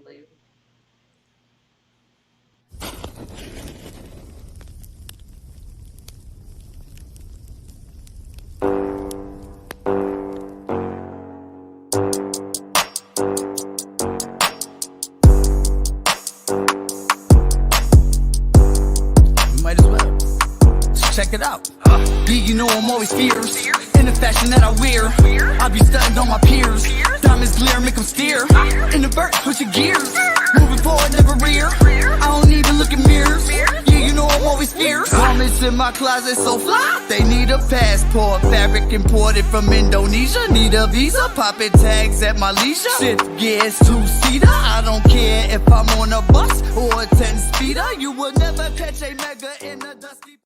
Might as well. Check it out. Yeah, you know I'm always fierce. In the fashion that I wear, I be stunting on my peers. Diamonds glare, make them steer. In the vert, switching gears. Moving forward, never rear. I don't even look in mirrors. Yeah, you know I'm always fierce. Garments in my closet so fly. They need a passport. Fabric imported from Indonesia. Need a visa. Popping tags at my leisure. Shift gears, two-seater. I don't care if I'm on a bus or a 10-speeder. You will never catch a mega in a dusty.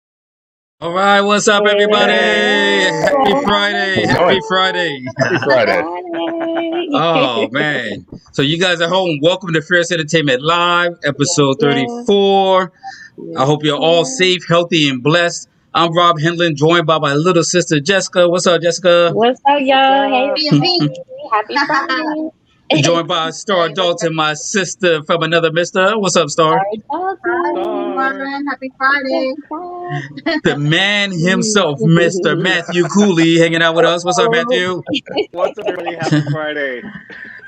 All right, what's up, everybody? Happy Friday. Happy Friday. Happy Friday. Oh, man. So you guys are home. Welcome to Fierce Entertainment Live, episode 34. I hope you're all safe, healthy, and blessed. I'm Rob Henlon, joined by my little sister, Jessica. What's up, Jessica? What's up, y'all? Hey, happy Friday. Joined by Starr Dalton, my sister from another mister. What's up, Starr? Happy Friday. The man himself, Mr. Matthew Cooley, hanging out with us. What's up, Matthew? What's up, everybody? Happy Friday.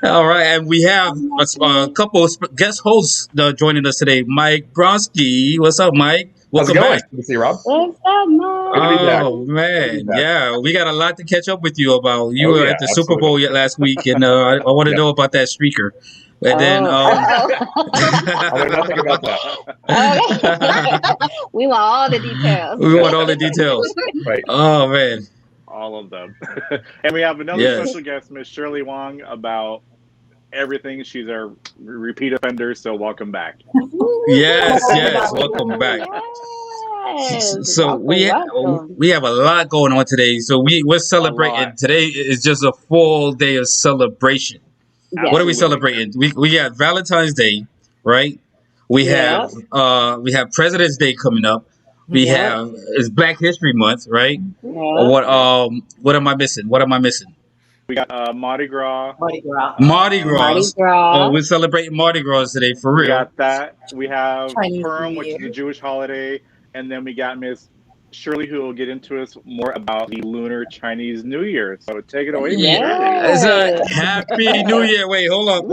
All right, and we have a couple of guest hosts joining us today. Mike Brodsky. What's up, Mike? How's it Welcome going? back. Good to see you, Rob. What's up, Mom? Oh, man. Yeah, we got a lot to catch up with you about. You were at the absolutely. Super Bowl last week, and I want to know about that streaker. And then, I know nothing about that. We want all the details. we want all the details. Right. Oh, man. All of them. And we have another special guest, Miss Shirley Wang, about everything. She's our repeat offender, so welcome back. Yes, welcome back. Yes. So we have a lot going on today. So we're celebrating. Today is just a full day of celebration. Yes. What are we celebrating? We got Valentine's Day, right? We have President's Day coming up. We have it's Black History Month, right? Yeah. What am I missing? We got Mardi Gras. Mardi Gras. Gras. Oh, we're celebrating Mardi Gras today for We real. got that. We have Chinese Purim, New which is Year. a Jewish holiday. And then we got Miss Shirley, who will get into us more about the lunar Chinese New Year. So take it away, Miss Shirley. It's a Happy New Year. Wait, hold on.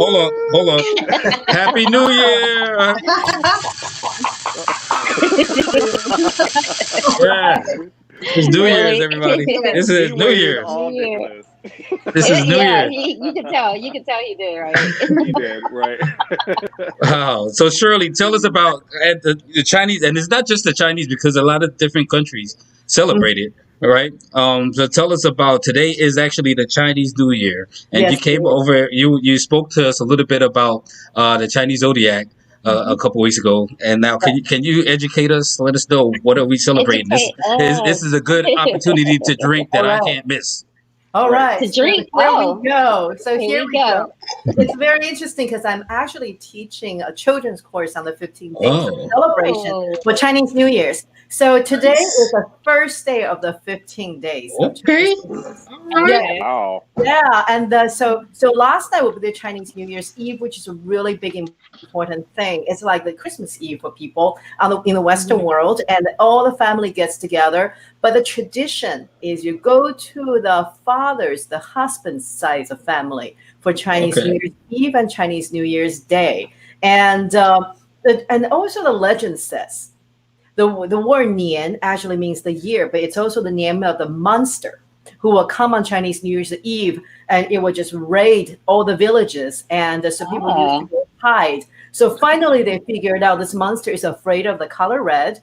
Happy New Year. Yeah. It's New Year's, everybody. This is New Year's. All New Year. ridiculous. This is New Year's. You can tell he did, right? He did, right. Wow. So Shirley, tell us about the Chinese, and it's not just the Chinese because a lot of different countries celebrate it. All right. So tell us about today is actually the Chinese New Year, and Yes, you came it is. over. You spoke to us a little bit about the Chinese zodiac a couple weeks ago, and now can you educate us? Let us know what are we celebrating. This is a good opportunity to drink that I can't miss. All right. To drink. There Oh. we go. So Here here we we go. It's very interesting because I'm actually teaching a children's course on the 15 days Oh. celebration for Chinese New Year's. So today is the first day of the 15 days. of Okay. Chinese New Year's. Okay. Wow. Yeah, and so last night will be the Chinese New Year's Eve, which is a really big important thing. It's like the Christmas Eve for people in the Western world, and all the family gets together. But the tradition is you go to the the husband's side of family for Chinese New Year's Eve and Chinese New Year's Day, and also the legend says the word Nian actually means the year, but it's also the name of the monster who will come on Chinese New Year's Eve, and it will just raid all the villages, and so people used to go hide. So finally, they figured out this monster is afraid of the color red.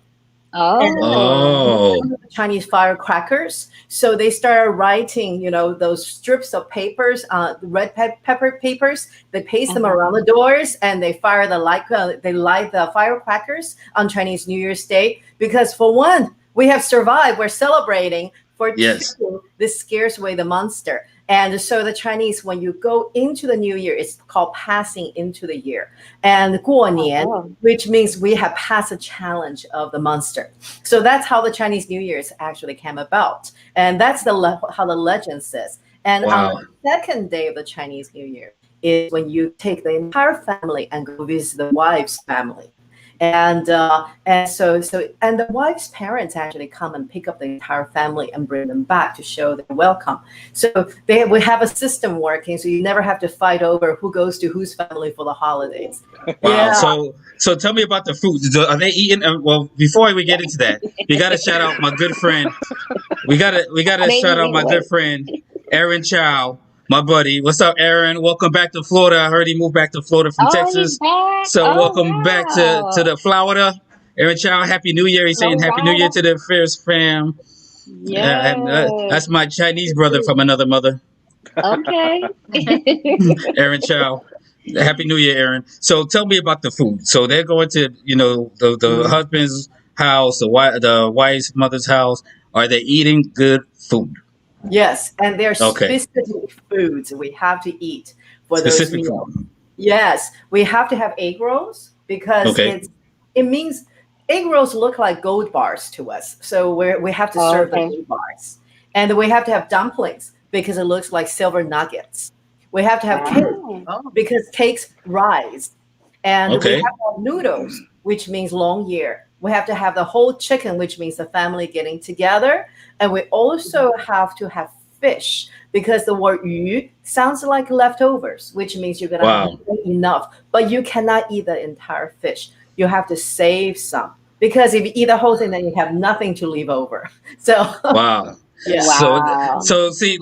Oh. Chinese firecrackers. So they started writing, those strips of papers, red pepper papers. They paste them around the doors, and they fire they light the firecrackers on Chinese New Year's Day because, for one, we have survived. We're celebrating. For two, this scares away the monster. And so the Chinese, when you go into the new year, it's called passing into the year. And 过年, which means we have passed the challenge of the monster. So that's how the Chinese New Year's actually came about. And that's how the legend says. And on the second day of the Chinese New Year is when you take the entire family and go visit the wife's family. And the wife's parents actually come and pick up the entire family and bring them back to show their welcome. So we have a system working, so you never have to fight over who goes to whose family for the holidays. Wow. Yeah. So tell me about the food. Are they eating? Well, before we get into that, we got to shout out my good friend. We got to shout out my good friend Aaron Chow. My buddy, what's up, Aaron? Welcome back to Florida. I heard he moved back to Florida from Texas. So welcome back to the Florida. Aaron Chow, Happy New Year. He's saying Happy New Year to the Fierce fam. Yeah, that's my Chinese brother from another mother. Okay. Aaron Chow. Happy New Year, Aaron. So tell me about the food. So they're going to, the husband's house, the wife's mother's house. Are they eating good food? Yes, and there's specific foods we have to eat for those meals. Yes, we have to have egg rolls because it means egg rolls look like gold bars to us. So we have to serve the gold bars. And we have to have dumplings because it looks like silver nuggets. We have to have cake because cakes rise. And we have to have noodles, which means long year. We have to have the whole chicken, which means the family getting together. And we also have to have fish because the word yu sounds like leftovers, which means you're going to have enough. But you cannot eat the entire fish. You have to save some because if you eat the whole thing, then you have nothing to leave over. So wow. Yeah. So see,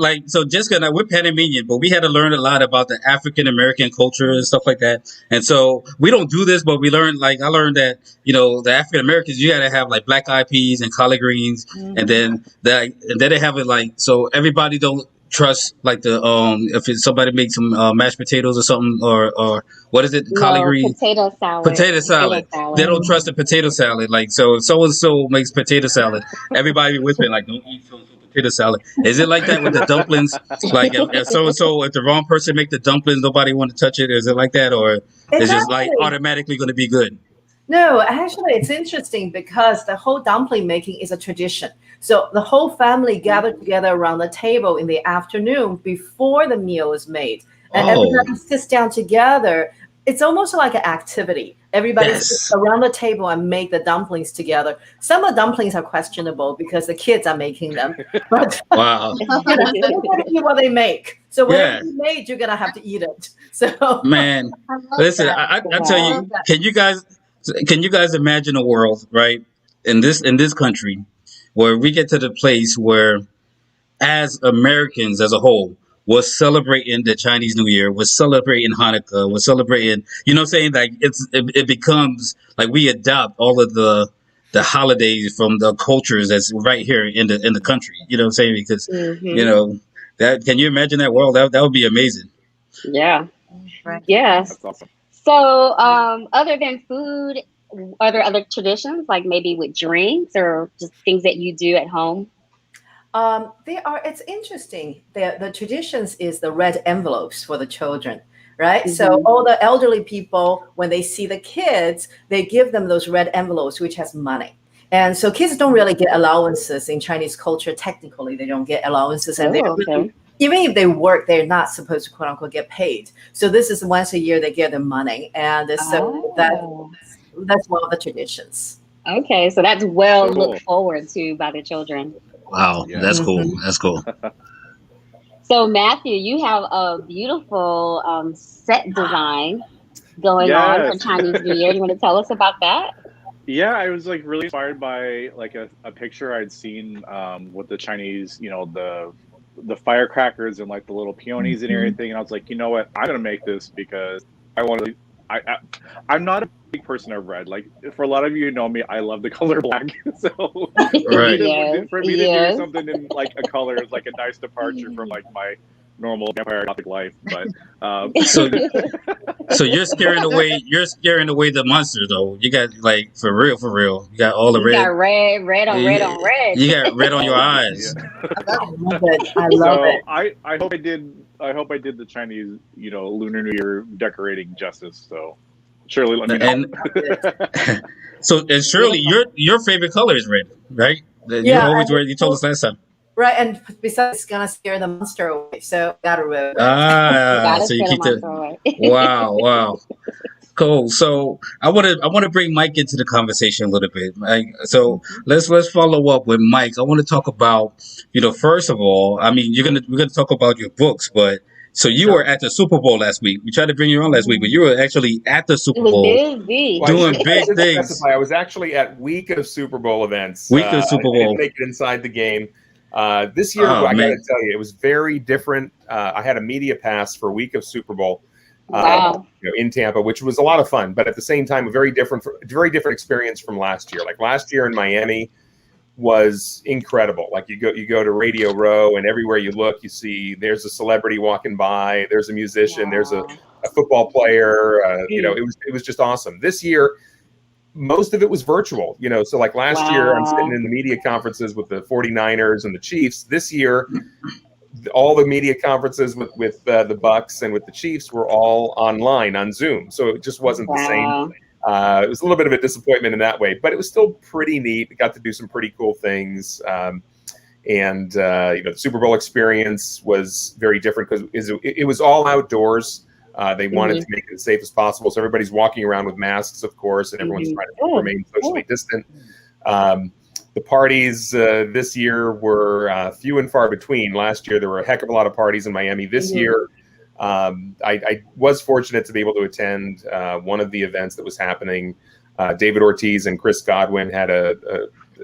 Jessica and I, we're Panamanian, but we had to learn a lot about the African American culture and stuff like that. And so we don't do this, but we learned, I learned that, the African Americans, you got to have black eyed peas and collard greens. And then they have it so everybody don't trust if somebody makes some mashed potatoes or something or what is it? Collard greens. Potato salad. Potato salad. They don't trust the potato salad. So if so-and-so makes potato salad, everybody with me don't eat potato salad. Is it like that with the dumplings? If so-and-so, if the wrong person make the dumplings, nobody want to touch it? Is it like that? Or is it just automatically going to be good? No, actually, it's interesting because the whole dumpling making is a tradition. So the whole family gathered together around the table in the afternoon before the meal is made. And everybody sits down together. It's almost like an activity. Everybody sits around the table and make the dumplings together. Some of the dumplings are questionable because the kids are making them. But everybody eat what they make. So whatever you made, you're going to have to eat it. So man, listen, I tell you, can you guys imagine a world, right, in this country where we get to the place where as Americans as a whole, we're celebrating the Chinese New Year, we're celebrating Hanukkah, we're celebrating, it becomes we adopt all of the holidays from the cultures that's right here in the country. You know what I'm saying? Because that, can you imagine that world? That would be amazing. Yeah. Right. Yes. That's awesome. So, other than food, are there other traditions, maybe with drinks or just things that you do at home? It's interesting. The traditions is the red envelopes for the children, right? So all the elderly people, when they see the kids, they give them those red envelopes, which has money. And so kids don't really get allowances in Chinese culture. Technically, they don't get allowances. And even if they work, they're not supposed to, quote unquote, get paid. So this is once a year they get their money. And so that's one of the traditions. Okay, so that's looked forward to by the children. Wow, that's cool. That's cool. So Matthew, you have a beautiful set design going on for Chinese New Year. You want to tell us about that? Yeah, I was really inspired by a picture I'd seen with the Chinese, the firecrackers and the little peonies and everything. And I was like, you know what? I'm gonna make this because I want to. I'm not a big person of red. For a lot of you who know me, I love the color black. So for me to do something in a color is a nice departure from my normal vampire gothic life. But so you're scaring away the monster though. You got for real. You got all the red. You got red on red on red. You got red on your eyes. I love it. I hope I did the Chinese, Lunar New Year decorating justice. So Shirley, let me know. So and Shirley, your favorite color is red, right? You always wear. You told us last time. Right, and besides, it's gonna scare the monster away. So gotta remember. So you keep the wow. Cool. So I want to bring Mike into the conversation a little bit. So let's follow up with Mike. I want to talk about, first of all, I mean, we're gonna talk about your books, but so you were at the Super Bowl last week. We tried to bring you on last week, but you were actually at the Super Bowl doing big things. I was actually at week of Super Bowl events. Week of Super Bowl. I didn't make it inside the game. This year, I got to tell you, it was very different. I had a media pass for a week of Super Bowl. In Tampa, which was a lot of fun, but at the same time, a very different experience from last year. Like last year in Miami was incredible. Like you go to Radio Row, and everywhere you look, you see there's a celebrity walking by, there's a musician, there's a football player. It was just awesome. This year, most of it was virtual. So like last year, I'm sitting in the media conferences with the 49ers and the Chiefs. This year, all the media conferences with the Bucks and with the Chiefs were all online on Zoom. So it just wasn't the same. It was a little bit of a disappointment in that way, but it was still pretty neat. We got to do some pretty cool things. The Super Bowl experience was very different because it was all outdoors. They wanted to make it as safe as possible. So everybody's walking around with masks, of course, and everyone's trying to remain socially distant. The parties this year were few and far between. Last year, there were a heck of a lot of parties in Miami. This year, I was fortunate to be able to attend one of the events that was happening. David Ortiz and Chris Godwin had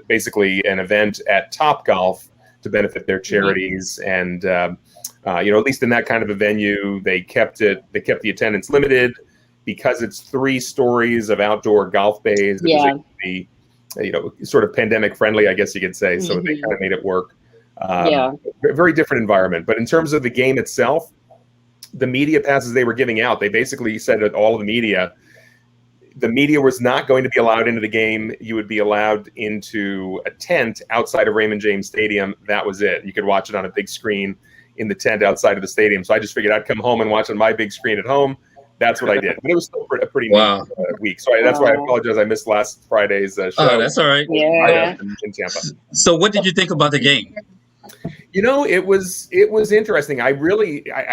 basically an event at Topgolf to benefit their charities. And, at least in that kind of a venue, they kept the attendance limited because it's 3 stories of outdoor golf bays. It was able to be, sort of pandemic friendly, I guess you could say. So they kind of made it work. Very different environment. But in terms of the game itself, the media passes they were giving out, they basically said that all of the media was not going to be allowed into the game. You would be allowed into a tent outside of Raymond James Stadium. That was it. You could watch it on a big screen in the tent outside of the stadium. So I just figured I'd come home and watch on my big screen at home. That's what I did. But it was still a pretty neat week. So that's why I apologize. I missed last Friday's show. Oh, that's all right. In Tampa. So what did you think about the game? It was interesting. I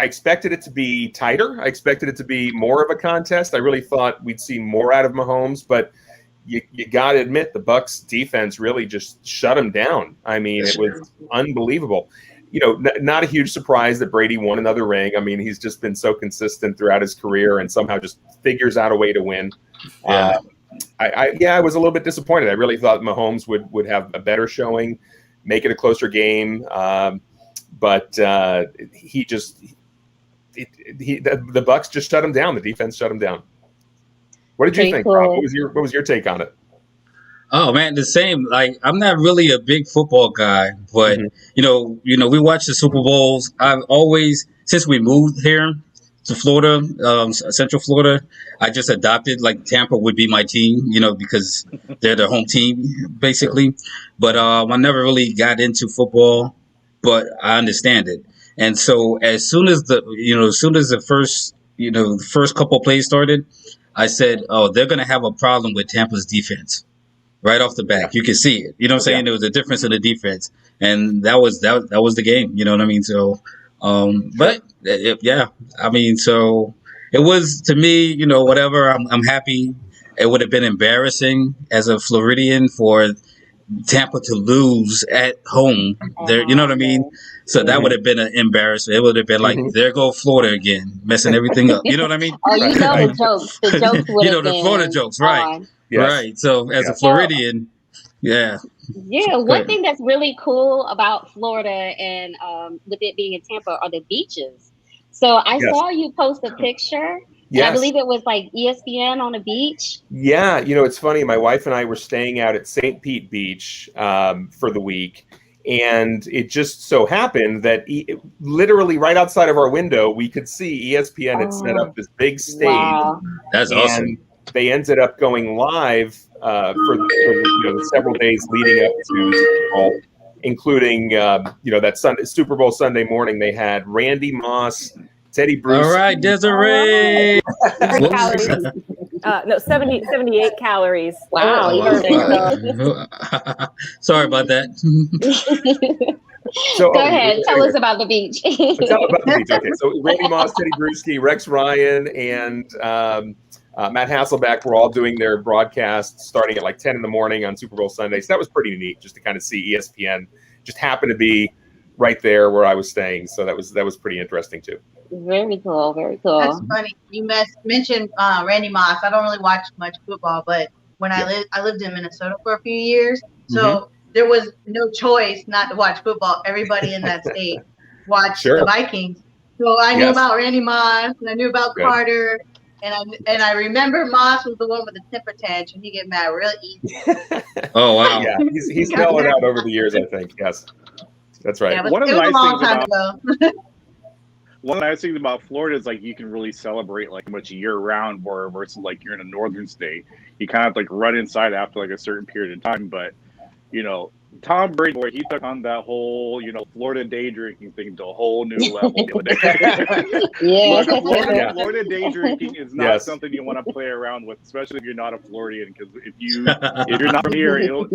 expected it to be tighter. I expected it to be more of a contest. I really thought we'd see more out of Mahomes, but you got to admit the Bucks defense really just shut him down. I mean, it was unbelievable. Not a huge surprise that Brady won another ring. I mean, he's just been so consistent throughout his career and somehow just figures out a way to win. I was a little bit disappointed. I really thought Mahomes would have a better showing, make it a closer game. But the Bucks just shut him down. The defense shut him down. What did you think, Rob? What was your take on it? Oh man, the same. Like I'm not really a big football guy, but we watch the Super Bowls. I've always, since we moved here to Florida, Central Florida, I just adopted like Tampa would be my team, because they're the home team basically. But I never really got into football, but I understand it. And so as soon as the first couple plays started, I said, "Oh, they're going to have a problem with Tampa's defense." Right off the bat, you can see it. You know what I'm saying? There was a difference in the defense, and that was the game. You know what I mean? So, I mean, so it was to me. Whatever. I'm happy. It would have been embarrassing as a Floridian for Tampa to lose at home. There, you know what I mean? So that would have been an embarrassment. It would have been like, there go Florida again, messing everything up. You know what I mean? Oh, the jokes. The jokes would have been the Florida jokes, right? Yes. Right. So as a Floridian, one thing that's really cool about Florida and with it being in Tampa are the beaches. So I saw you post a picture. Yes. I believe it was like ESPN on a beach. Yeah. It's funny. My wife and I were staying out at St. Pete Beach for the week. And it just so happened that literally right outside of our window, we could see ESPN had set up this big stage. Wow. That's awesome. They ended up going live for the several days leading up to Super Bowl, including that Super Bowl Sunday morning. They had Randy Moss, Teddy Bruce. All right, Desiree. 78 calories. Wow. Sorry about that. So, Go ahead. Tell us about the beach. Tell about the beach. Okay, so Randy Moss, Teddy Bruschi, Rex Ryan, and Matt Hasselbeck were all doing their broadcasts starting at like 10 in the morning on Super Bowl Sunday. So that was pretty neat just to kind of see ESPN. Just happened to be right there where I was staying. So that was pretty interesting too. Very cool. Very cool. That's funny. You mentioned Randy Moss. I don't really watch much football, but when I lived in Minnesota for a few years, so there was no choice not to watch football. Everybody in that state watched the Vikings. So I knew about Randy Moss, and I knew about Carter, and I remember Moss was the one with the temper tantrum. He get mad real easy. Oh wow! Yeah, he's mellowed out over the years, I think. Yes, that's right. Yeah, it was a long time ago. One of the nice things about Florida is like you can really celebrate like much year round, versus like you're in a northern state. You kind of like run inside after like a certain period of time. But you know, Tom Brady, boy, he took on that whole Florida day drinking thing to a whole new level the other day. Florida day drinking is not something you want to play around with, especially if you're not a Floridian. Because if you're not from here, it'll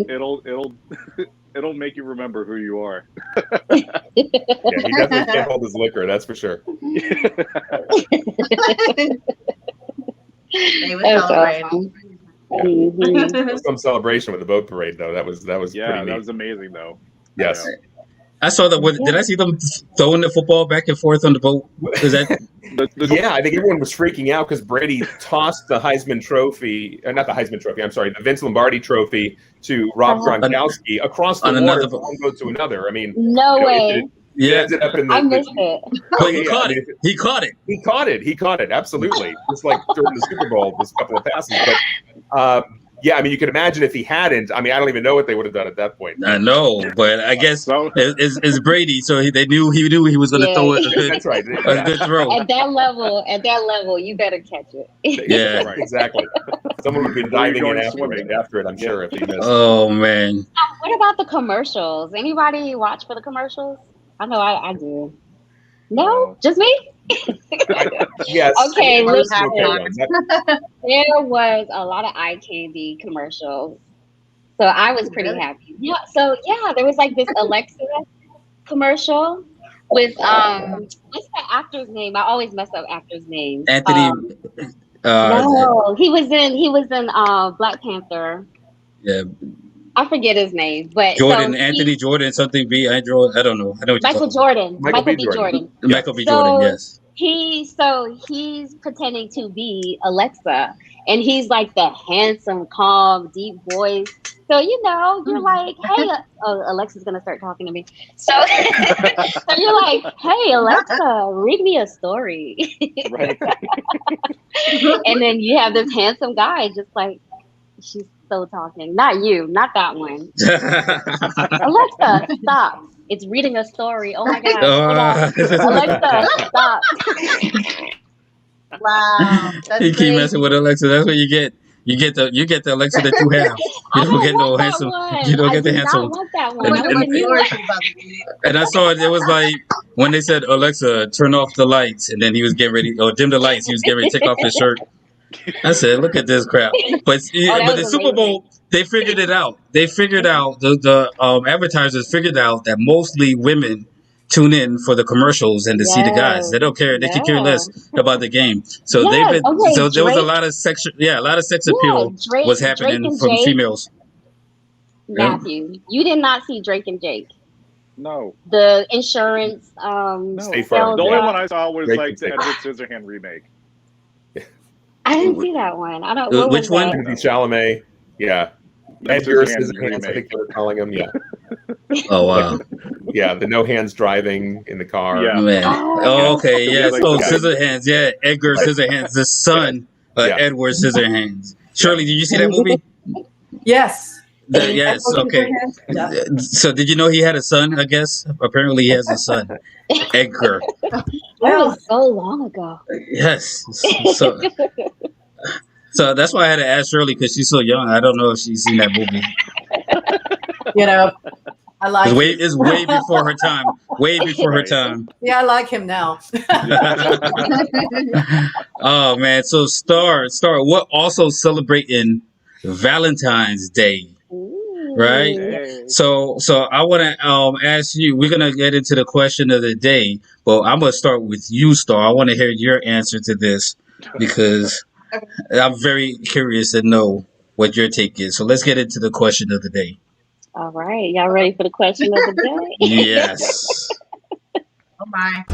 make you remember who you are. He definitely can't hold his liquor, that's for sure. They were celebrating. Some celebration with the boat parade, though. That was pretty neat. That was amazing, though. Yes. I saw that. Did I see them throwing the football back and forth on the boat? Is that? Yeah, I think everyone was freaking out because Brady tossed the Heisman Trophy, not the Heisman Trophy. I'm sorry, the Vince Lombardi Trophy to Rob Gronkowski across the water from one boat to another. I mean, no way. Yeah, ended up in I missed it. But he caught it. He caught it. He caught it. Absolutely. Just like during the Super Bowl, just a couple of passes. But yeah, I mean, you can imagine if he hadn't. I mean, I don't even know what they would have done at that point. I know, but I guess it's Brady, so he knew he was going to throw it. That's right. A good throw. At that level, you better catch it. Yeah, right, exactly. Someone would be diving in after it. I'm sure if he missed. Oh man. What about the commercials? Anybody watch for the commercials? I know I do. No, just me. Yes. Okay, listen. There was a lot of eye candy commercials, so I was pretty happy. Yeah. So there was like this Alexa commercial with what's the actor's name? I always mess up actors' names. Anthony. No, he was in Black Panther. Yeah. I forget his name, but Anthony Jordan, something B. I don't know. I know what Michael Jordan. Michael B. Jordan. Michael B. Jordan, yes. He's pretending to be Alexa, and he's like the handsome, calm, deep voice. So you're like, hey, Alexa's gonna start talking to me. So, so you're like, hey, Alexa, read me a story. Right. And then you have this handsome guy, just like she's still talking. Not you, not that one. Alexa, stop. It's reading a story. Oh my God. Alexa, stop. Wow. You keep messing with Alexa. That's what you get. You get the Alexa that you have. You don't get no handsome. You don't get the handsome. I want that one. And I saw it was like when they said, Alexa, turn off the lights, and then he was getting ready, or dim the lights, he was getting ready to take off his shirt. I said, look at this crap. But the Super Bowl, they figured it out. They figured out, the advertisers figured out that mostly women tune in for the commercials and to see the guys. They don't care. They can care less about the game. So there was a lot of sex appeal was happening from females. Matthew, you did not see Drake and Jake. No. The insurance. No. Stay firm. The only one I saw was like the Edward Scissorhands remake. I didn't see that one. I don't. Which one? Chalamet. Yeah. Edgar Scissorhands, I think they were calling him. Yeah. Oh wow. Yeah, the no hands driving in the car. Yeah. Man. Oh, okay. Yes. Scissorhands. Yeah. Edgar Scissorhands, the son of Edward Scissorhands. Shirley, did you see that movie? Yes. Yes. Okay. So, did you know he had a son? I guess apparently he has a son, Edgar. That was so long ago. Yes. So that's why I had to ask Shirley because she's so young. I don't know if she's seen that movie. I like it's way before her time. Way before her time. Yeah, I like him now. Oh man. So Starr, what also celebrating Valentine's Day? Ooh. right? Hey. So I want to ask you. We're gonna get into the question of the day, but I'm gonna start with you, Starr. I want to hear your answer to this because I'm very curious to know what your take is. So let's get into the question of the day. All right. Y'all ready for the question of the day? Yes. Oh my.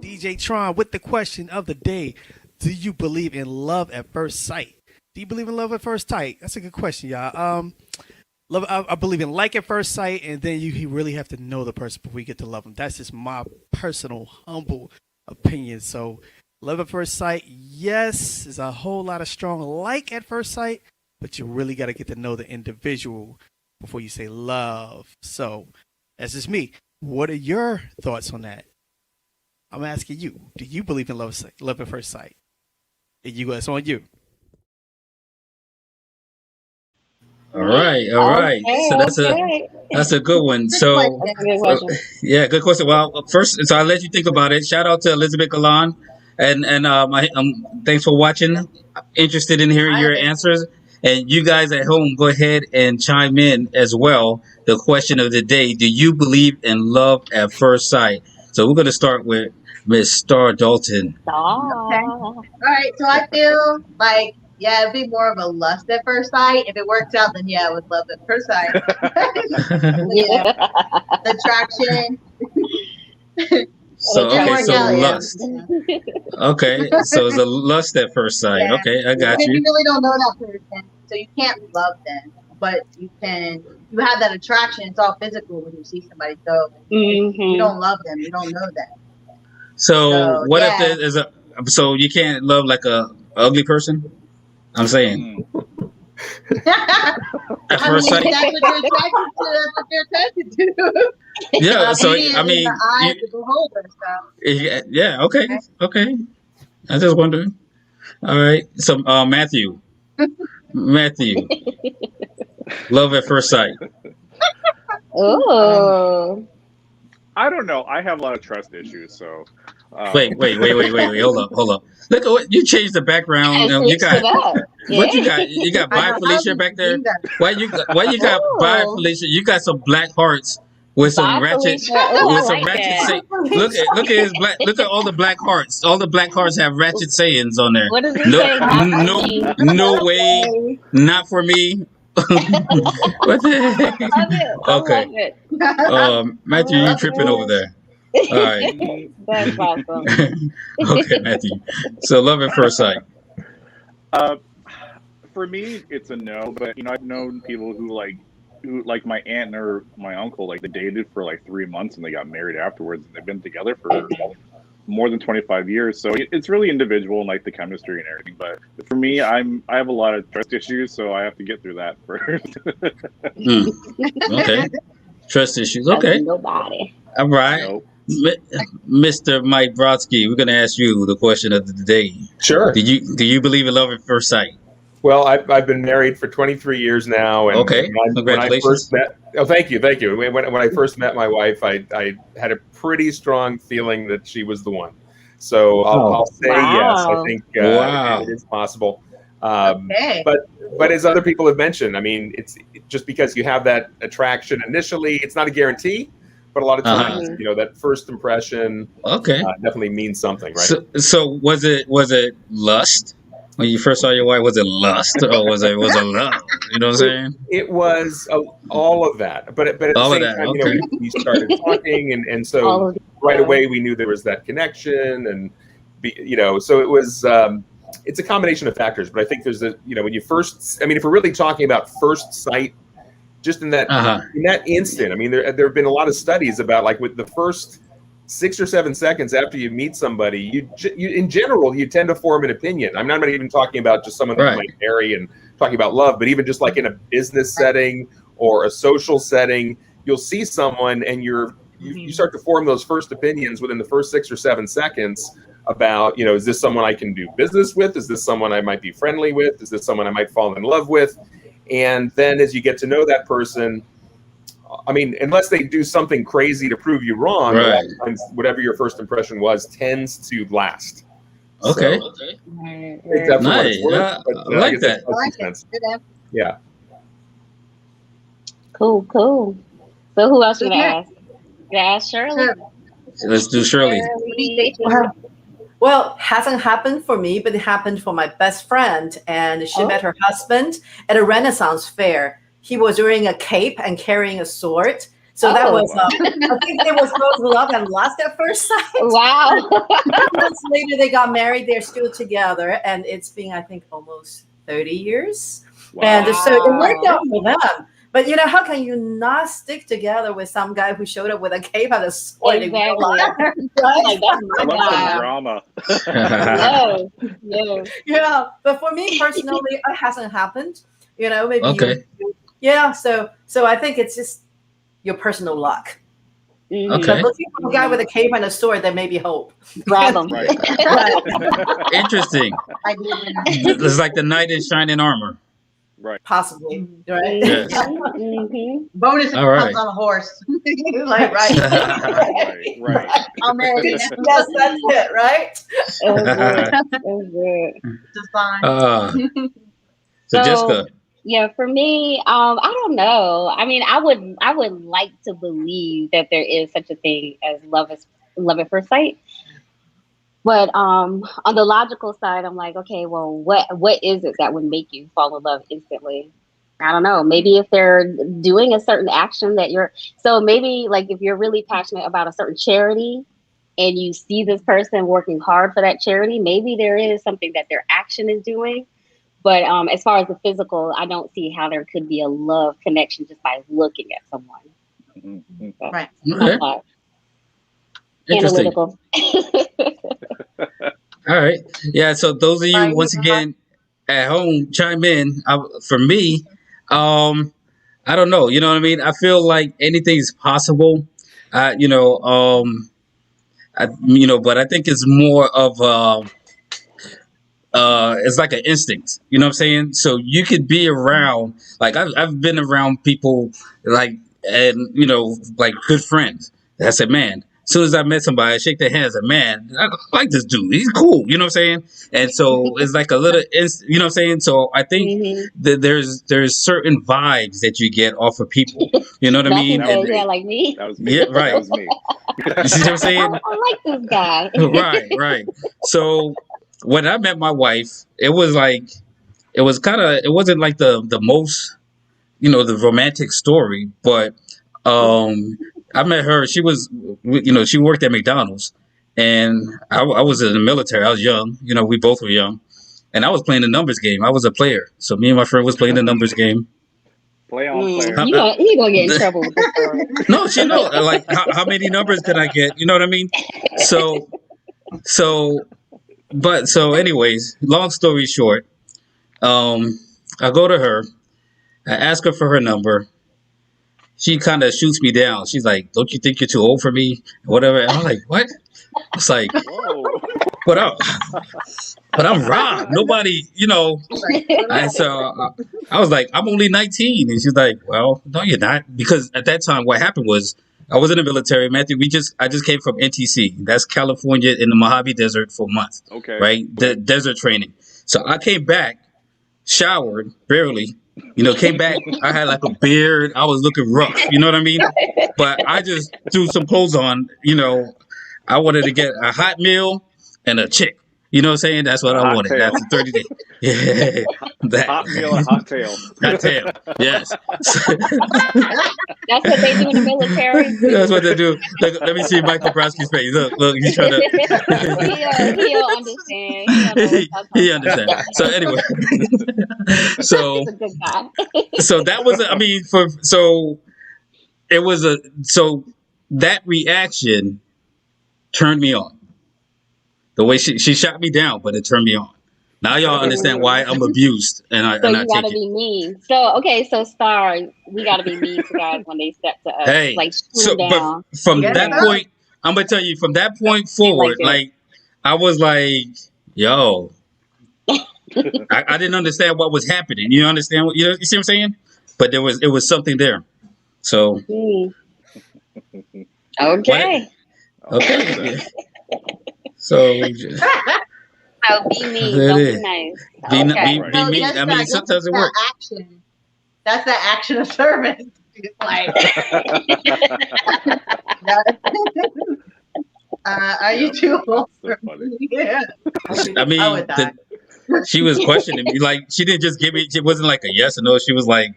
DJ Tron with the question of the day. Do you believe in love at first sight? Do you believe in love at first sight? That's a good question, y'all. Love. I believe in like at first sight, and then you really have to know the person before you get to love them. That's just my personal, humble opinion. So, love at first sight, yes, is a whole lot of strong like at first sight, but you really got to get to know the individual before you say love. So, that's just me. What are your thoughts on that? I'm asking you. Do you believe in love at first sight? And you, it's on you. All right. Okay, So that's a good one. So That's a good question. yeah, good question. Well, first, so I'll let you think about it. Shout out to Elizabeth Galan, and thanks for watching. Interested in hearing your answers, and you guys at home, go ahead and chime in as well. The question of the day: do you believe in love at first sight? So we're going to start with Miss Starr Dalton. Okay. All right. So I feel like, yeah, it'd be more of a lust at first sight. If it works out, then yeah, it was love at first sight. Yeah. The attraction. So Didn't okay, work so out, yeah. lust. Okay, so it's a lust at first sight. Yeah. Okay, I got Because you. you really don't know that person, so you can't love them. But you have that attraction. It's all physical when you see somebody. So if you don't love them, you don't know them. So what if yeah. there is so you can't love like a ugly person? I'm saying at first sight. That's what you're attracted to. That's what you're attracted to. Yeah. So Beauty is I in mean, the eyes of the beholder. So. yeah. Okay. I just wondering. All right. So Matthew, love at first sight. Oh. I don't know. I have a lot of trust issues, so. Wait. Hold up. Look at what you changed the background. And You switched it got up. what you Yeah. got? You got I Bye know, Felicia how back did you there. do that? Why you got Bye Oh. Felicia? You got some black hearts with some Bye, ratchet Felicia. Oh, with I some like ratchet that. look at his black look at all the black hearts. All the black hearts have ratchet sayings on there. What does it say? Not for No me. no way, not for me. What the heck? Love it. I Okay. love it. Matthew, you tripping over there. All right. That's awesome. Okay, Matthew. So love at first sight. For me, it's a no. But I've known people who like my aunt or my uncle, like they dated for like 3 months and they got married afterwards, and they've been together for more than 25 years. So it's really individual and like the chemistry and everything. But for me, I have a lot of trust issues, so I have to get through that first. Okay. Trust issues. Okay. Nobody. All right. Nope. Mr. Mike Brodsky, we're going to ask you the question of the day. Sure. Do you believe in love at first sight? Well, I've been married for 23 years now, and Okay. when I first met, thank you. When I first met my wife, I had a pretty strong feeling that she was the one. So I'll say yes. I think it is possible. Okay. But as other people have mentioned, I mean, it's just because you have that attraction initially, it's not a guarantee. But a lot of times, that first impression definitely means something, right? So was it lust? When you first saw your wife, was it lust or was it love? You know what I'm saying? It was all of that. But at the same time, okay. we started talking, and so right away we knew there was that connection, and so it was. It's a combination of factors, but I think there's when you first. I mean, if we're really talking about first sight, just in that instant. I mean, there have been a lot of studies about like with the first 6 or 7 seconds after you meet somebody, you in general you tend to form an opinion. I'm not even talking about just someone that you might marry and talking about love, but even just like in a business setting or a social setting, you'll see someone and you start to form those first opinions within the first 6 or 7 seconds about is this someone I can do business with? Is this someone I might be friendly with? Is this someone I might fall in love with? And then as you get to know that person, I mean, unless they do something crazy to prove you wrong, a lot of times whatever your first impression was tends to last. Okay. So, it's definitely what it's Nice. worth, but, I like guess that. it's less expensive. Yeah. Cool. So who else you gonna Yeah. ask? You gonna ask Shirley? Let's do Shirley. Well, hasn't happened for me, but it happened for my best friend, and she met her husband at a Renaissance fair. He was wearing a cape and carrying a sword. So that was, I think it was both love and lust at first sight. Wow. Months later, they got married. They're still together, and it's been, I think, almost 30 years. Wow. And so it worked out for them. But how can you not stick together with some guy who showed up with a cape and a sword? Exactly. Right? Some drama. No. Yeah, but for me personally, it hasn't happened. Maybe. Okay. Yeah, so I think it's just your personal luck. Mm-hmm. But looking for a guy with a cape and a sword, there may be hope. Grab him. Right. Interesting. It's like the knight in shining armor. Right. Possibly, right? Yes. Mm-hmm. Bonus All right. comes on a horse. Like, Right. I'll marry you. Yes, that's it, right? It was good. It's a sign. So Jessica. Yeah, for me, I don't know. I mean, I would like to believe that there is such a thing as love at first sight. But on the logical side, I'm like, okay, well, what is it that would make you fall in love instantly? I don't know. Maybe if they're doing a certain action so maybe like if you're really passionate about a certain charity and you see this person working hard for that charity, maybe there is something that their action is doing. But as far as the physical, I don't see how there could be a love connection just by looking at someone. Mm-hmm. So, Right. Okay. Interesting. analytical. All right. Yeah. So those of you once again at home, chime in. For me, I don't know. You know what I mean? I feel like anything's possible. But I think it's more of it's like an instinct. You know what I'm saying? So you could be around, like I've been around people like like good friends. I said, man, as soon as I met somebody, I shake their hands. I said, man, I like this dude. He's cool. You know what I'm saying? And so it's like a little, you know what I'm saying? So I think that there's certain vibes that you get off of people. You know what I mean? Yeah, like me. That was me. Yeah, right. That was me. You see what I'm saying? I like this guy. Right. So when I met my wife, it wasn't like the most, the romantic story, but I met her. She was, she worked at McDonald's, and I was in the military. I was young. We both were young, and I was playing the numbers game. I was a player, so me and my friend was playing the numbers game. Play on player. You gonna get in trouble with this story. No, she know like how many numbers can I get? You know what I mean? So anyways, long story short, I go to her, I ask her for her number. She kind of shoots me down. She's like, "Don't you think you're too old for me?" Whatever. And I'm like, "What?" It's like, "But I'm Rob. Nobody, And so I was like, "I'm only 19," and she's like, "Well, no, you're not," because at that time, what happened was I was in the military, Matthew. I just came from NTC. That's California in the Mojave Desert for a month. Okay. Right, the desert training. So I came back, showered barely. Came back. I had like a beard. I was looking rough. You know what I mean? But I just threw some clothes on. I wanted to get a hot meal and a chick. You know what I'm saying? That's what I wanted. That's the 30 day. Yeah. Hot meal and hot tail. Hot tail. Yes. That's what they do in the military. That's what they do. Let me see Michael Brodsky's face. Look, he's trying to. He'll understand. He understands. So anyway, so He's a good guy. So that was, so that reaction turned me on. The way she shot me down, but it turned me on. Now y'all understand why I'm abused, and I you gotta be mean. So Starr, we gotta be mean to guys when they step to us. Hey, down. But from that point, I'm gonna tell you, from that point forward, I was like, yo, I didn't understand what was happening. You understand? You see what I'm saying? But it was something there. So okay. Okay. So So be mean. There Don't it be is. nice. Be Okay. be mean. I mean, sometimes it works. Action. That's the action of service. It's like, are you too old? So funny. Yeah. I mean, I would die. she was questioning me. Like, she didn't just give me. It wasn't like a yes or no. She was like,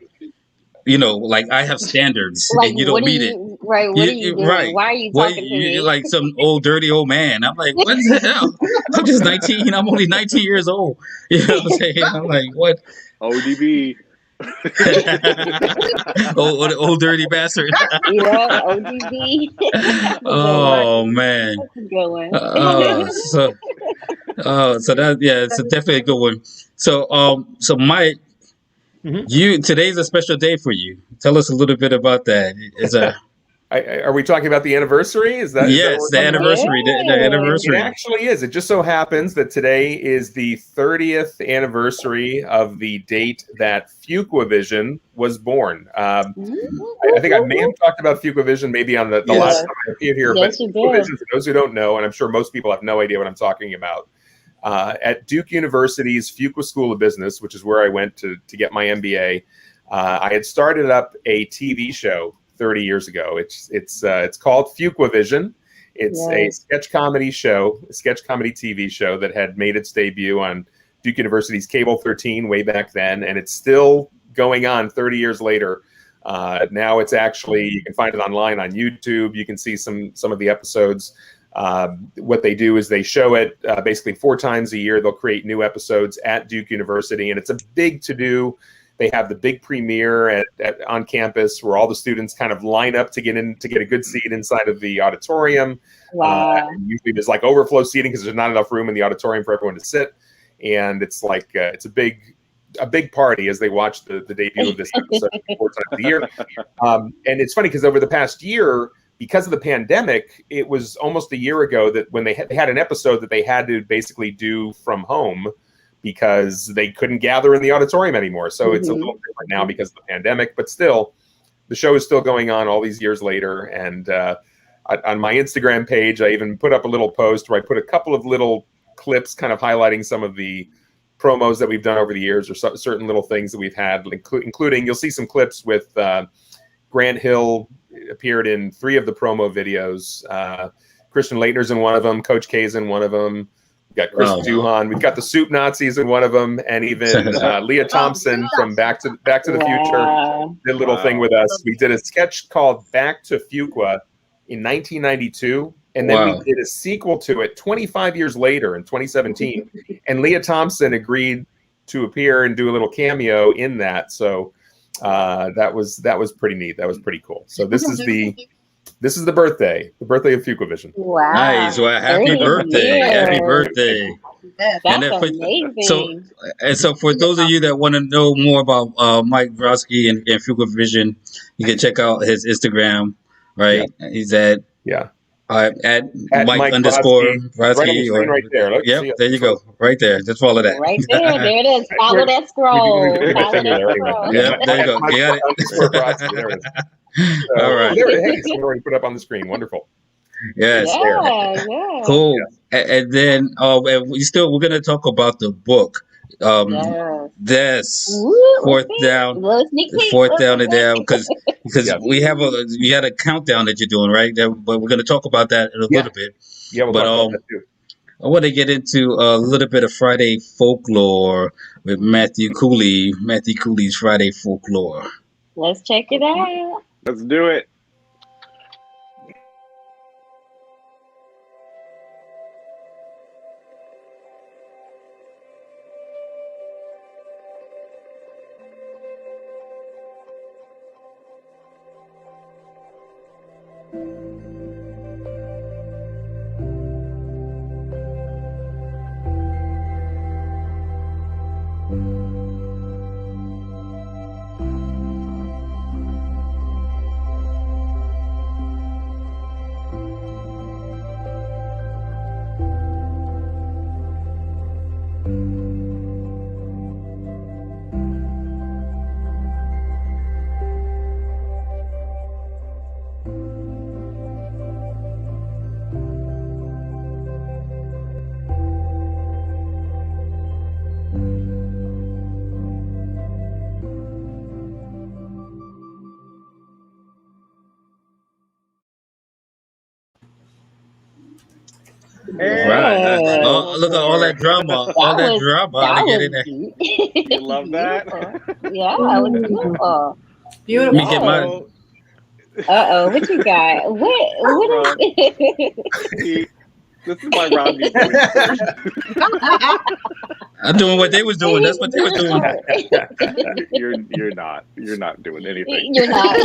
like I have standards, Like, and you what don't are meet it. you, right? What are you doing? Right? Why are you What talking to you're me? like some old dirty old man? I'm like, what the hell? I'm just 19. I'm only 19 years old. You know what I'm saying? I'm like, what? ODB. old dirty bastard. Yeah, ODB. Oh man. That's a good one. So that, yeah, it's definitely a good one. So Mike, today's a special day for you. Tell us a little bit about that. Are we talking about the anniversary? Is that yes, the anniversary? The anniversary. It actually is. It just so happens that today is the 30th anniversary of the date that Fuquavision was born. I think I may have talked about Fuquavision maybe on the last time I appeared here. Yes, but you did. Fuquavision, for those who don't know, and I'm sure most people have no idea what I'm talking about, at Duke University's Fuqua School of Business, which is where I went to get my MBA, I had started up a TV show 30 years ago. It's called Fuquavision. It's a sketch comedy show, a sketch comedy TV show that had made its debut on Duke University's Cable 13 way back then, and it's still going on 30 years later. Now it's actually, you can find it online on YouTube. You can see some of the episodes. What they do is they show it basically 4 times a year. They'll create new episodes at Duke University, and it's a big to-do. They have the big premiere on campus where all the students kind of line up to get a good seat inside of the auditorium. Wow. Usually there's like overflow seating because there's not enough room in the auditorium for everyone to sit. And it's like it's a big party as they watch the debut of this episode 4 times a year. And it's funny because over the past year, because of the pandemic, it was almost a year ago that when they had an episode that they had to basically do from home, because they couldn't gather in the auditorium anymore. So it's a little different now because of the pandemic, but still, the show is still going on all these years later. And on my Instagram page, I even put up a little post where I put a couple of little clips kind of highlighting some of the promos that we've done over the years, or certain little things that we've had, including, you'll see some clips with Grant Hill appeared in 3 of the promo videos. Christian Leitner's in one of them, Coach K's in one of them. We've got Chris Duhan. We've got the Soup Nazis in one of them, and even Leah Thompson from Back to the Future did a little thing with us. We did a sketch called Back to Fuqua in 1992, and then we did a sequel to it 25 years later in 2017. And Leah Thompson agreed to appear and do a little cameo in that. So that was pretty neat. That was pretty cool. So this is the birthday of Fuquavision. Wow. Nice. Well, happy birthday. Happy birthday. That's amazing. So for those of you that want to know more about Mike Brodsky and Fuquavision, you can check out his Instagram, right? Yeah. He's at Mike _Brodsky. Right there. Yep, there you go. Right there. Just follow that. Right there. There it is. Follow that scroll. Yep, there you go. You got it. There it is. All right. There it is. It's already put up on the screen. Wonderful. Yes. Yeah. Cool. Yes. And then we're going to talk about the book. Fourth down and down, because we had a countdown that you're doing, right? But we're going to talk about that in a little bit. Yeah, we'll talk about that too. I want to get into a little bit of Friday folklore with Matthew Cooley. Matthew Cooley's Friday folklore. Let's check it out. Let's do it. Right. Oh, look at all that drama. All that drama to get in there. Deep. You love that? Yeah, it was beautiful. Beautiful. Let me get my. What you got? What is it? This is why Rob needs to leave. I'm doing what they was doing. That's what they were doing. You're not doing anything. You're not.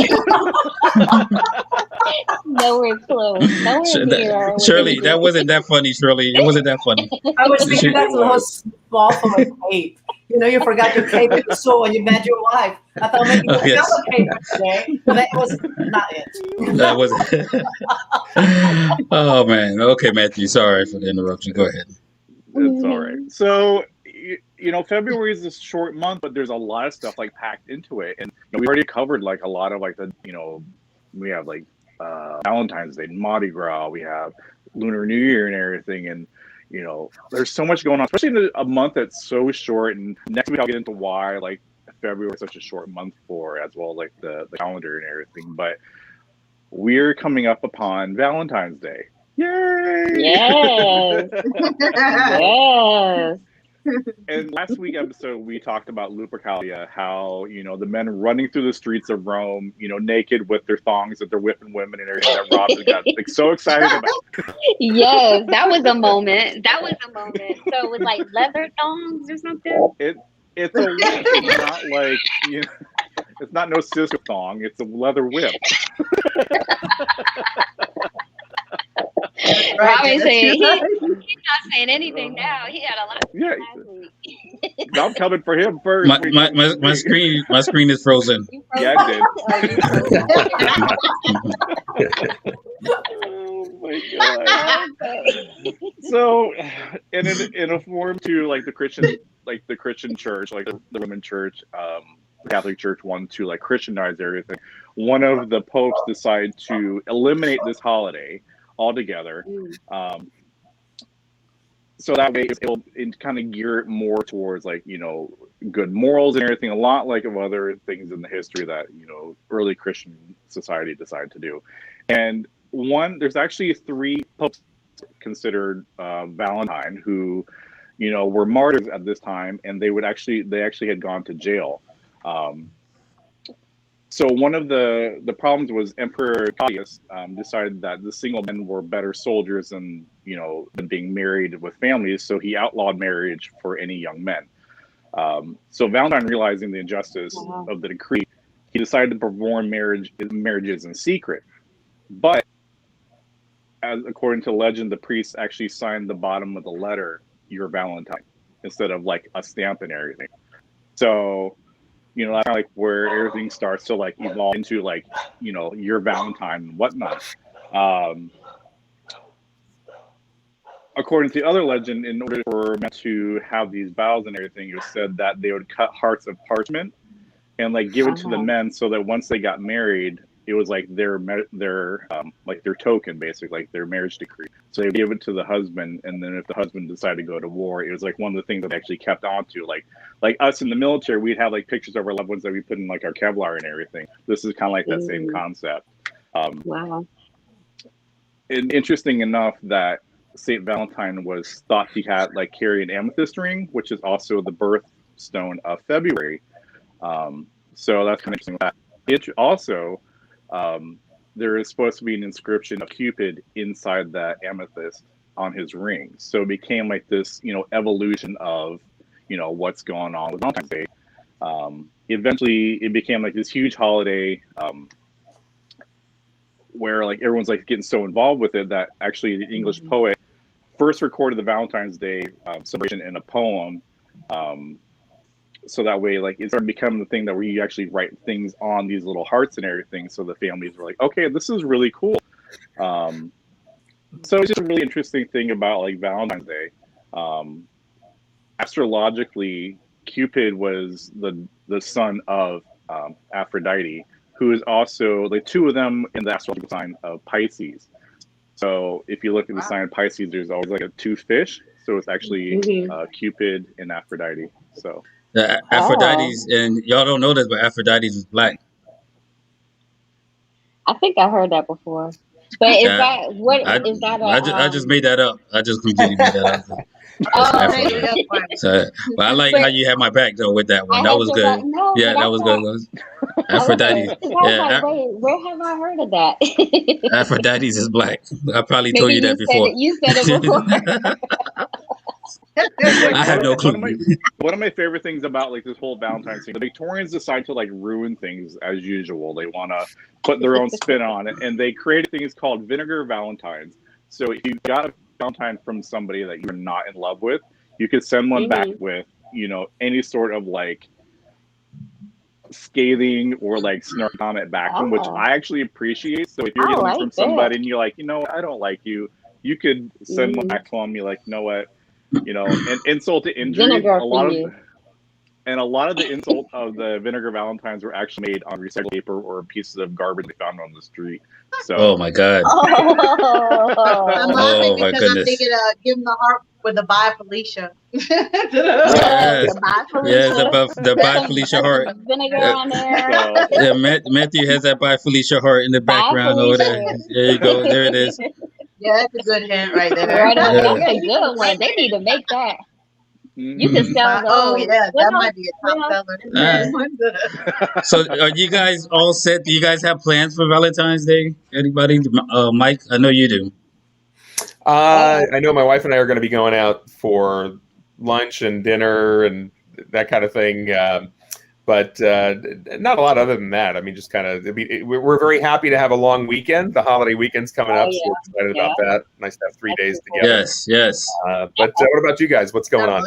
Nowhere close. Nowhere near. Shirley, that wasn't that funny, Shirley. It wasn't that funny. I was thinking that's a whole small for a cape. You know, you forgot your cape at the store when you met your wife. I thought maybe you Yes. have a cape today, but that was not it. That was. Oh man. Okay, Matthew. Sorry for the interruption. Go ahead. It's all right. So, February is a short month, but there's a lot of stuff like packed into it, and we already covered like a lot of like the we have like Valentine's Day, Mardi Gras, we have Lunar New Year and everything, and there's so much going on, especially in a month that's so short. And next week I'll get into why like February is such a short month for, as well, like the calendar and everything. But we're coming up upon Valentine's Day. Yay! Yes. Yes. And last week episode we talked about Lupercalia, how the men running through the streets of Rome, naked with their thongs, that they're whipping women and everything. That Rob got like so excited about. Yes, that was a moment. So it was like leather thongs or something. It's a whip. It's not like it's not no sister thong. It's a leather whip. Robin saying he's not saying anything now. He had a lot of last week. I'm coming for him first. My screen is frozen. Yeah, I did. Oh my god. Okay. So, in a form to like the Christian church, like the Roman church, the Catholic Church wanted to like Christianize everything. One of the popes decided to eliminate this holiday altogether. So that way it'll kind of gear it more towards like, good morals and everything, a lot like of other things in the history that, early Christian society decided to do. And there's actually 3 popes considered Valentine who, were martyrs at this time, and they actually had gone to jail. So one of the problems was Emperor Claudius decided that the single men were better soldiers than being married with families, so he outlawed marriage for any young men. So Valentine, realizing the injustice of the decree, he decided to perform marriages in secret. But according to legend, the priest actually signed the bottom of the letter, "Your Valentine," instead of like a stamp and everything. So that's kind of like where everything starts to like evolve into like, your Valentine and whatnot. According to the other legend, in order for men to have these vows and everything, it was said that they would cut hearts of parchment and like give it to the men, so that once they got married, it was like their token, basically, like their marriage decree. So they would give it to the husband, and then if the husband decided to go to war, it was like one of the things that they actually kept on to. Like us in the military, we'd have like pictures of our loved ones that we put in like our Kevlar and everything. This is kind of like that same concept. Wow. And interesting enough that Saint Valentine was thought he had like carry an amethyst ring, which is also the birthstone of February. So that's kind of interesting. Also, there is supposed to be an inscription of Cupid inside that amethyst on his ring. So it became like this, evolution of, what's going on with Valentine's Day. Eventually, it became like this huge holiday where like everyone's like getting so involved with it that actually the English poet first recorded the Valentine's Day celebration in a poem. So that way, like, it started becoming the thing that where you actually write things on these little hearts and everything. So the families were like, okay, this is really cool. So it's just a really interesting thing about like Valentine's Day. Astrologically, Cupid was the son of Aphrodite, who is also the 2 of them in the astrological sign of Pisces. So if you look at the sign of Pisces, there's always like 2 fish. So it's actually Cupid and Aphrodite. So. Aphrodite's, and y'all don't know this, but Aphrodite's is black. I think I heard that before. But is Yeah. that what I, is that? I just made that up. I just completely made that up. Oh, Hey, Afro. that's funny. So, but I like but how you had my back though with that I one. That had was your good. back. No, Yeah, but I that was thought good. okay. Aphrodite. 'Cause I was Yeah, like, wait, where have I heard of that? Aphrodite's is black. I probably Maybe told you that before. you said it before. Like I have no clue. one of my favorite things about like this whole Valentine's thing, the Victorians decide to like ruin things as usual. They want to put their own spin on it, and they created things called vinegar Valentines. So if you got a Valentine from somebody that you're not in love with, you could send one back with, you know, any sort of like scathing or like snark comment back to them, which I actually appreciate. So if you're getting like from somebody and you're like, you know, I don't like you, you could send one back to them. You're like, you know what, you know, and insult to injury. Vinegar A lot for of and a lot of the insult of the vinegar Valentines were actually made on recycled paper or pieces of garbage they found on the street. So, Oh my god. Oh, I'm laughing Oh my because I'm goodness. thinking give them the heart with the bye Felicia. Yes. goodbye, Yes, Felicia. the Bye Some Felicia heart. vinegar on there. so Yeah, Matthew has that Bye Felicia heart in the Bye, background over there. Felicia. There you go. There it is. Yeah, that's a good hint right there. Right on, Yeah. that's a good one. They need to make that. You can sell those. Oh yeah, What that else? might be a What top else? seller. So are you guys all set? Do you guys have plans for Valentine's Day? Anybody? Mike, I know you do. I know my wife and I are going to be going out for lunch and dinner and that kind of thing. But not a lot other than that. I mean, just kind of, we're very happy to have a long weekend. The holiday weekend's coming up, so we're excited about that. Nice to have 3 days together. Yes. But what about you guys? What's going on?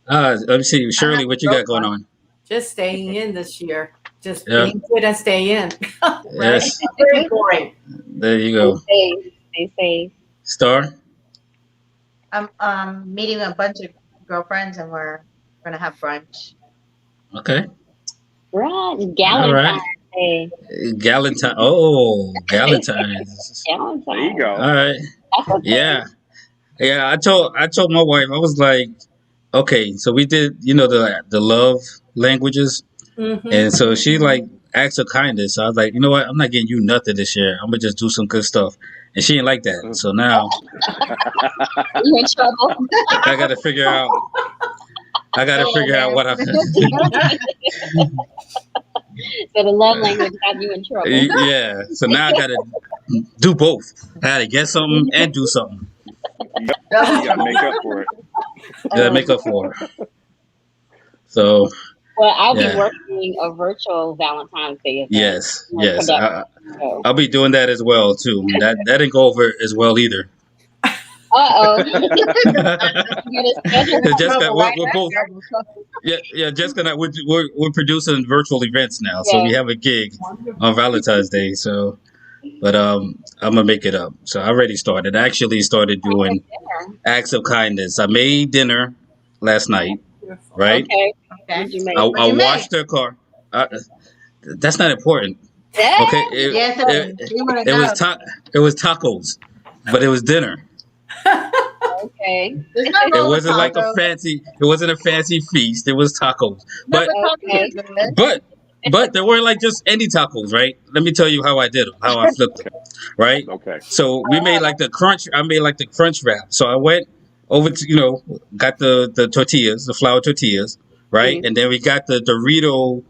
Let me see. Shirley, what you got going on? Just staying in this year. Just Yeah. being good and stay in. Right? Yes. Very boring. There you go. Stay safe. Star? I'm meeting a bunch of girlfriends and we're gonna have brunch. Okay. Right. All Galentine's right. Day. Galentine. Oh, Galentine's. Galentine's. there you go. All right. Yeah. Yeah. I told my wife, I was like, okay, so we did, you know, the love languages. Mhm. And so she like acts of kindness. So I was like, you know what? I'm not getting you nothing this year. I'm gonna just do some good stuff. And she didn't like that. So now You in trouble? I gotta figure out what I So the love language got you in trouble. yeah. So now I gotta do both. I gotta get something and do something. You gotta make up for it. Gotta make up for it. So Well, I'll Yeah. be working a virtual Valentine's Day event. yes. So, I'll be doing that as well too. That didn't go over as well either. Jessica, we're both. Yeah. Jessica and I, we're producing virtual events now, so we have a gig on Valentine's Day. So, but I'm gonna make it up. So I already started. I actually started doing acts of kindness. I made dinner last night. Right. Okay. What'd you make? I washed her car. That's not important. Yeah. Okay. Yes, It was tacos, but it was dinner. Okay. It wasn't like a fancy. It wasn't a fancy feast. It was tacos, but but there weren't like just any tacos, right? Let me tell you how I did them. How I flipped them, right? Okay. So we made like the crunch. I made like the crunch wrap. So I went over to got the tortillas, the flour tortillas, right? Mhm. And then we got the Dorito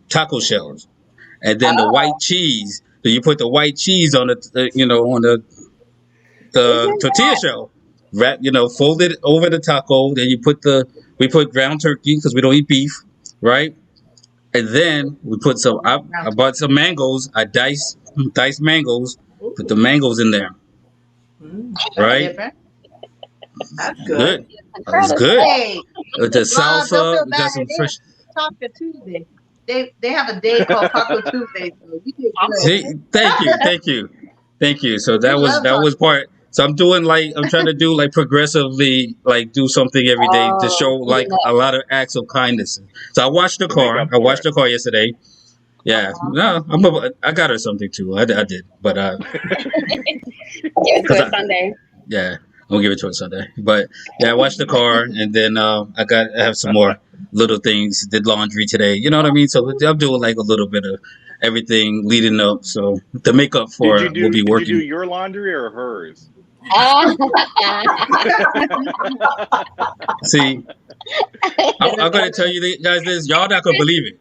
taco shells, and then the white cheese. So you put the white cheese on the tortilla shell, wrap, fold it over the taco. Then we put ground turkey because we don't eat beef, right? And then we put some. I bought some mangoes. I diced mangoes. Put the mangoes in there, right? That's good. That was good. Hey, With the Rob, don't salsa, feel we bad. got some They fresh. Taco Tuesday. They have a day called Taco Tuesday. So you did good. See, thank you. So that was part. So I'm trying to do like progressively, like do something every day to show like a lot of acts of kindness. So I washed the car. I washed the car yesterday. Yeah, no, I got her something too. I did, but Give it to her Sunday. yeah. I'm gonna give it to her Sunday. But yeah, I washed the car, and then I have some more little things. Did laundry today. You know what I mean? So I'm doing like a little bit of everything leading up. So the makeup for will be working. Did you do your laundry or hers? See, I'm gonna tell you guys this. Y'all not gonna believe it.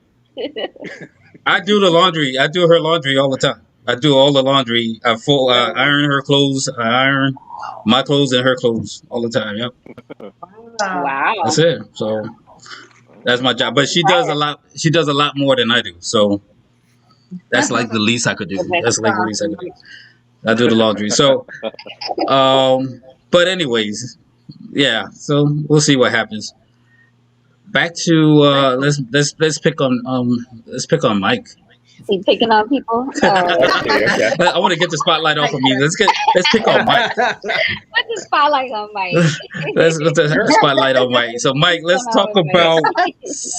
I do the laundry. I do her laundry all the time. I do all the laundry. I iron her clothes. I iron my clothes and her clothes all the time. Yep. Wow. That's it. So that's my job. But she does a lot. She does a lot more than I do. So that's like the least I could do. That's like the least I could do. I do the laundry. So, but anyways, yeah. So we'll see what happens. Back to let's pick on Mike. You picking on people? Okay. I want to get the spotlight off of me. Let's pick on Mike. Put the spotlight on Mike. let's put the spotlight on Mike. So Mike, let's talk about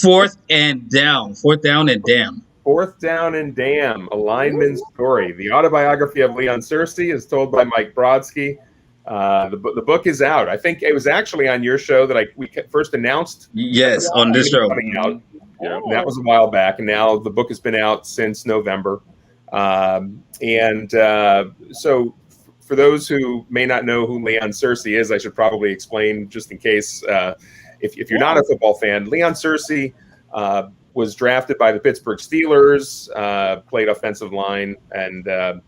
fourth down and damn. Fourth down and damn, a lineman's story. The autobiography of Leon Searcy is told by Mike Brodsky. The book is out. I think it was actually on your show that we first announced. Yes, on this show. Coming out. Yeah, that was a while back, and now the book has been out since November. So for those who may not know who Leon Searcy is, I should probably explain just in case if you're not a football fan. Leon Searcy was drafted by the Pittsburgh Steelers, played offensive line, and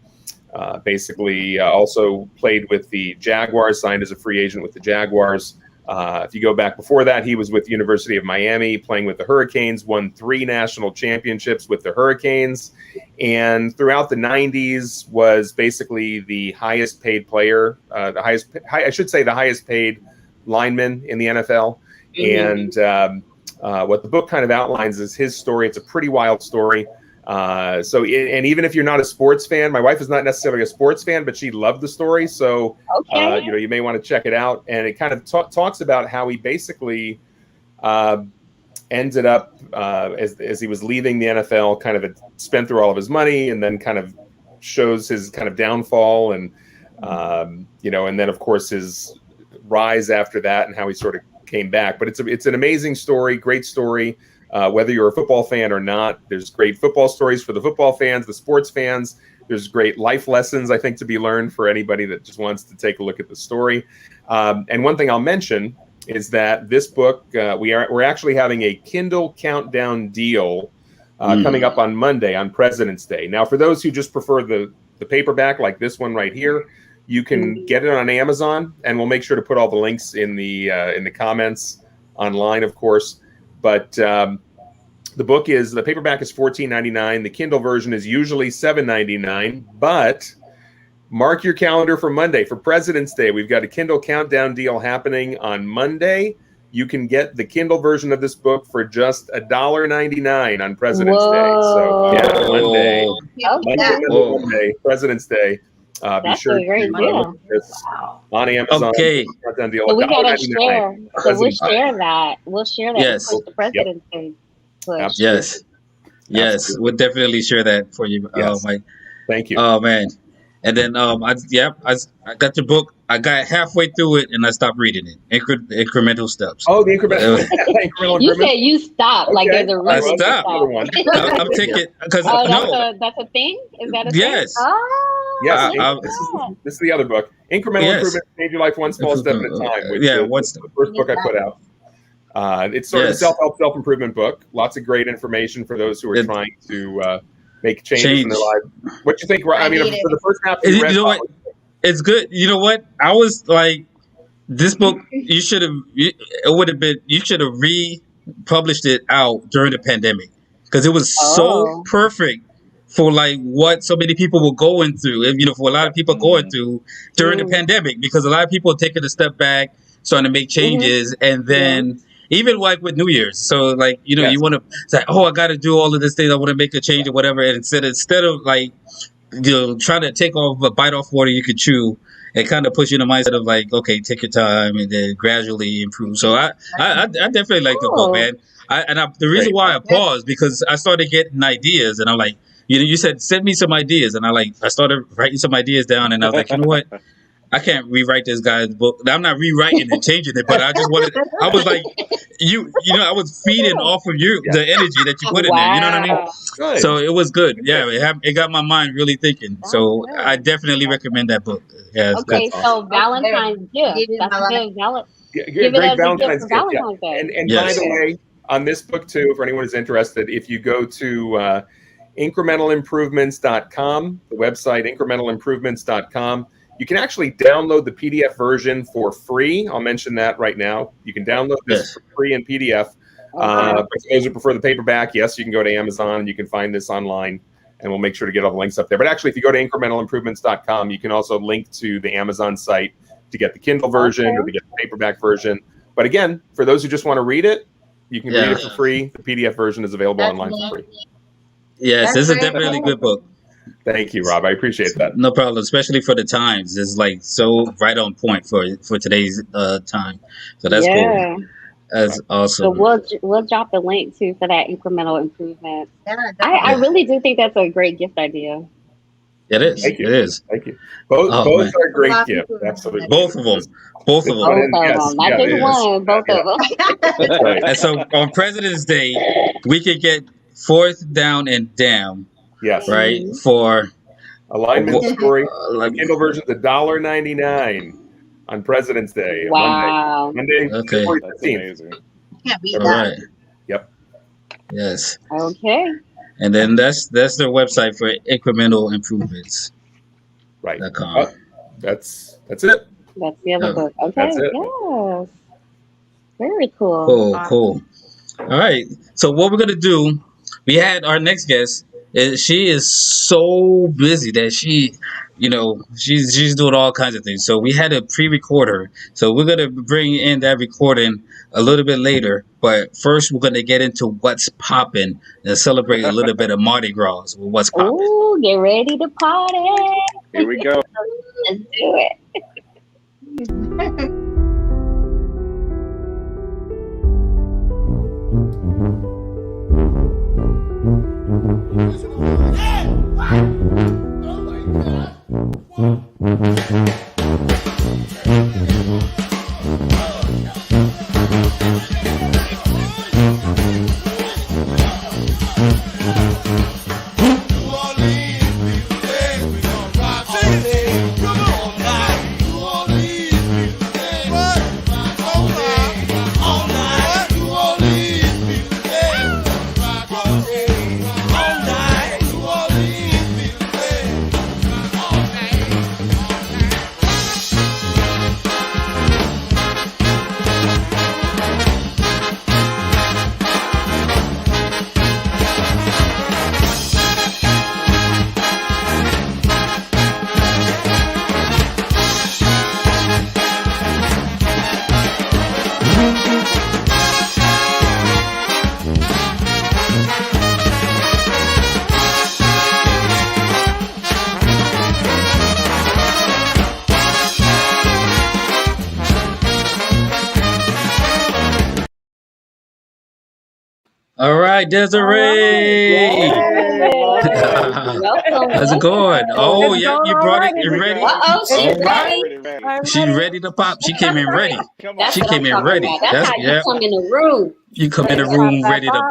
basically also played with the Jaguars, signed as a free agent with the Jaguars. If you go back before that, he was with the University of Miami, playing with the Hurricanes, won 3 national championships with the Hurricanes, and throughout the 90s was basically the highest paid player, the highest paid lineman in the NFL. Mm-hmm. And what the book kind of outlines is his story. It's a pretty wild story. And even if you're not a sports fan, my wife is not necessarily a sports fan, but she loved the story. So, you may want to check it out. And it kind of talks about how he basically ended up as he was leaving the NFL, kind of spent through all of his money, and then kind of shows his kind of downfall and then of course his rise after that and how he sort of came back. But it's an amazing story, great story. Whether you're a football fan or not, there's great football stories for the football fans, the sports fans. There's great life lessons, I think, to be learned for anybody that just wants to take a look at the story. And one thing I'll mention is that this book, we're actually having a Kindle countdown deal coming up on Monday on President's Day. Now, for those who just prefer the paperback, like this one right here, you can get it on Amazon, and we'll make sure to put all the links in the comments online, of course. But the paperback is $14.99. The Kindle version is usually $7.99. But mark your calendar for Monday, for President's Day. We've got a Kindle countdown deal happening on Monday. You can get the Kindle version of this book for just $1.99 on President's Day. So Monday, President's Day. Be sure to look at this on Amazon. Okay. So we gotta share. So we'll share that. We'll share that. Yes. The President's Day. Yes. Yes. We'll definitely share that for you, Mike. Thank you. Oh man. And then I got your book. I got halfway through it and I stopped reading it. Incremental steps. Oh, the incremental. You said you stopped. Like there's a reason. I stopped. I'm taking because that's a thing. Is that a thing? Yes. Oh, yes. This is the other book. Incremental improvement, change your life one small step at a time. Which is the first book I put out. It's sort of a self-help, self-improvement book. Lots of great information for those who are trying to make changes in their life. What you think? I mean, for the first half, you know what? It's good. You know what? I was like, this book, you should have republished it out during the pandemic because it was so perfect for like what so many people were going through. And, for a lot of people going through during the pandemic, because a lot of people are taking a step back, starting to make changes, and then. Even like with New Year's. So like, you want to say, I got to do all of this thing. I want to make a change or whatever. And instead of like, trying to take off a bite off water you could chew, and kind of push you in the mindset of like, okay, take your time and then gradually improve. So I definitely like the book, man. The reason why I paused because I started getting ideas and I'm like, you said, send me some ideas. And I started writing some ideas down and I was like, you know what? I can't rewrite this guy's book. I'm not rewriting and changing it, but I just wanted. I was like, I was feeding off of the energy that you put in there. You know what I mean? Good. So it was good. Yeah, it got my mind really thinking. So I definitely recommend that book. Yes. Okay, so Valentine's gift. That's a good give it as a gift for Valentine's Day. And by the way, on this book too, for anyone who's interested, if you go to incrementalimprovements.com, the website incrementalimprovements.com, you can actually download the PDF version for free. I'll mention that right now. You can download this for free in PDF. For those who prefer the paperback, yes, you can go to Amazon and you can find this online, and we'll make sure to get all the links up there. But actually, if you go to incrementalimprovements.com, you can also link to the Amazon site to get the Kindle version or to get the paperback version. But again, for those who just want to read it, you can read it for free. The PDF version is available online for free. Yes, this is definitely a good book. Thank you, Rob. I appreciate that. No problem, especially for the times. It's like so right on point for today's time. So that's cool. That's awesome. So we'll drop the link too for that incremental improvement. I really do think that's a great gift idea. It is. Thank you. It is. Thank you. Both are great gifts. Absolutely. Both of them. Both of them. Not just one. Both of them. That's right. And so on President's Day, we could get fourth down and damn. Yes. Right? For alignment scoring. Kindle version's $1.99 on President's Day. Wow. Monday. Okay. That's amazing. Can't beat All that. right. Yep. Yes. Okay. And then that's their website for incremental improvements. Right. That's it. That's the other book. Okay. That's it. Yes. Very cool. Cool. All right. So what we're gonna do? We had our next guest. She is so busy that she's doing all kinds of things. So we had to pre-record her. So we're gonna bring in that recording a little bit later. But first, we're gonna get into what's popping and celebrate a little bit of Mardi Gras with what's popping. Ooh, get ready to party. Here we go. Let's do it. All right, Desiree. Welcome. How's it going? Oh, yeah, you brought it. You ready? She's ready. She's ready to pop. She came in ready. That's She what came I'm in talking ready. about. That's how you come in the room. You come in the room ready to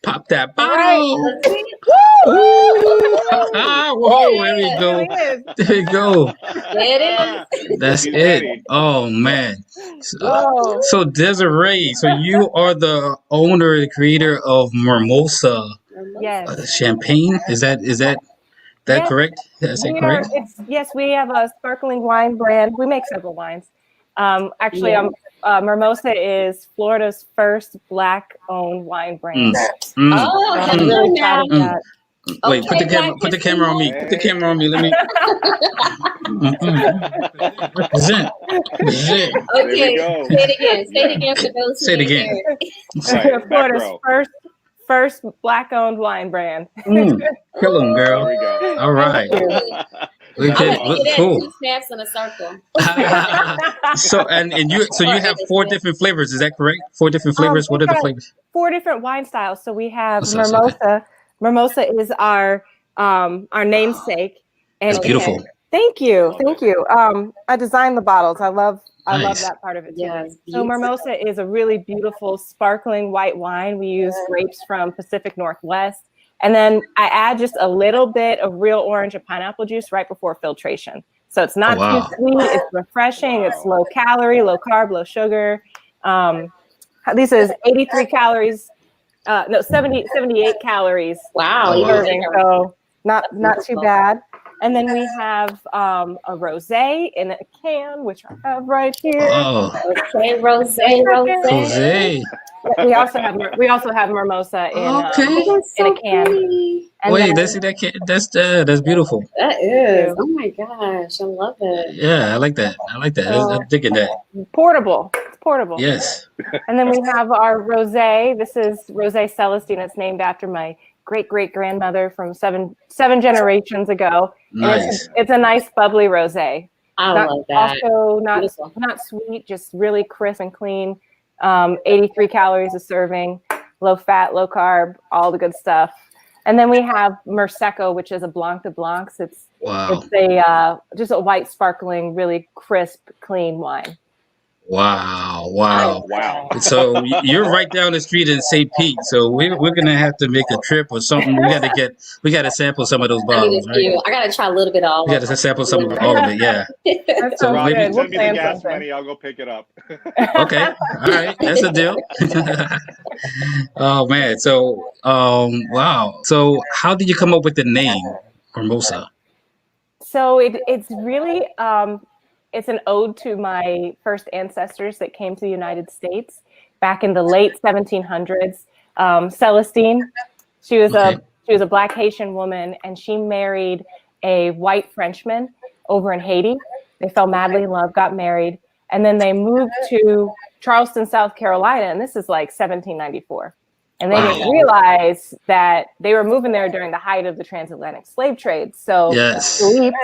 pop that bottle. Whoa, there we go. There we go. It is. That's it. Oh man. So Desiree, so you are the owner and creator of Mermossa champagne. Is that correct? Is that correct? Yes, we have a sparkling wine brand. We make several wines. Actually, Mermossa is Florida's first Black-owned wine brand. Oh, I'm really proud of that. Wait, put the camera on me. Put the camera on me. Let me. Okay, say it again. Say it again for those who Say it again. Florida's first Black-owned wine brand. Kill 'em, girl. There we go. All right. Okay, cool. 2 snaps in a circle. So you have 4 different flavors. Is that correct? 4 different flavors. What are the flavors? 4 different wine styles. So we have Okay. Mermossa. Mermossa is our namesake, and It's beautiful. Thank you. I designed the bottles. I love Nice. that part of it too. Yes, So beautiful. Mermossa is a really beautiful sparkling white wine. We use grapes from Pacific Northwest. And then I add just a little bit of real orange and pineapple juice right before filtration. So it's not too sweet. It's refreshing. It's low calorie, low carb, low sugar. This is 83 calories. 78 calories. Wow. Serving, so not too bad. And then we have a rosé in a can, which I have right here. Oh, Rosé. We also have Mermossa in a can. And wait, then, let's see that can. That's beautiful. That is. Oh my gosh, I love it. Yeah, I like that. I'm digging that. Portable. It's portable. Yes. And then we have our rosé. This is Rosé Celestine. It's named after my great-great-grandmother from seven generations ago. Nice. It's a nice bubbly rosé. I love that. Also not sweet, just really crisp and clean. 83 calories a serving, low fat, low carb, all the good stuff. And then we have Merseco, which is a Blanc de Blancs. It's just a white, sparkling, really crisp, clean wine. Wow. So you're right down the street in St. Pete. So we're gonna have to make a trip or something. We gotta sample some of those bottles. Right? I gotta try a little bit of all. We gotta sample some of all of it. Yeah. So Rob, maybe send me the gas money. I'll go pick it up. Okay. All right. That's a deal. Oh man. So wow. So how did you come up with the name Mermossa? So it's really it's an ode to my first ancestors that came to the United States back in the late 1700s. Celestine, she was a Black Haitian woman, and she married a white Frenchman over in Haiti. They fell madly in love, got married, and then they moved to Charleston, South Carolina, and this is like 1794. And they didn't realize that they were moving there during the height of the transatlantic slave trade. So Philippe,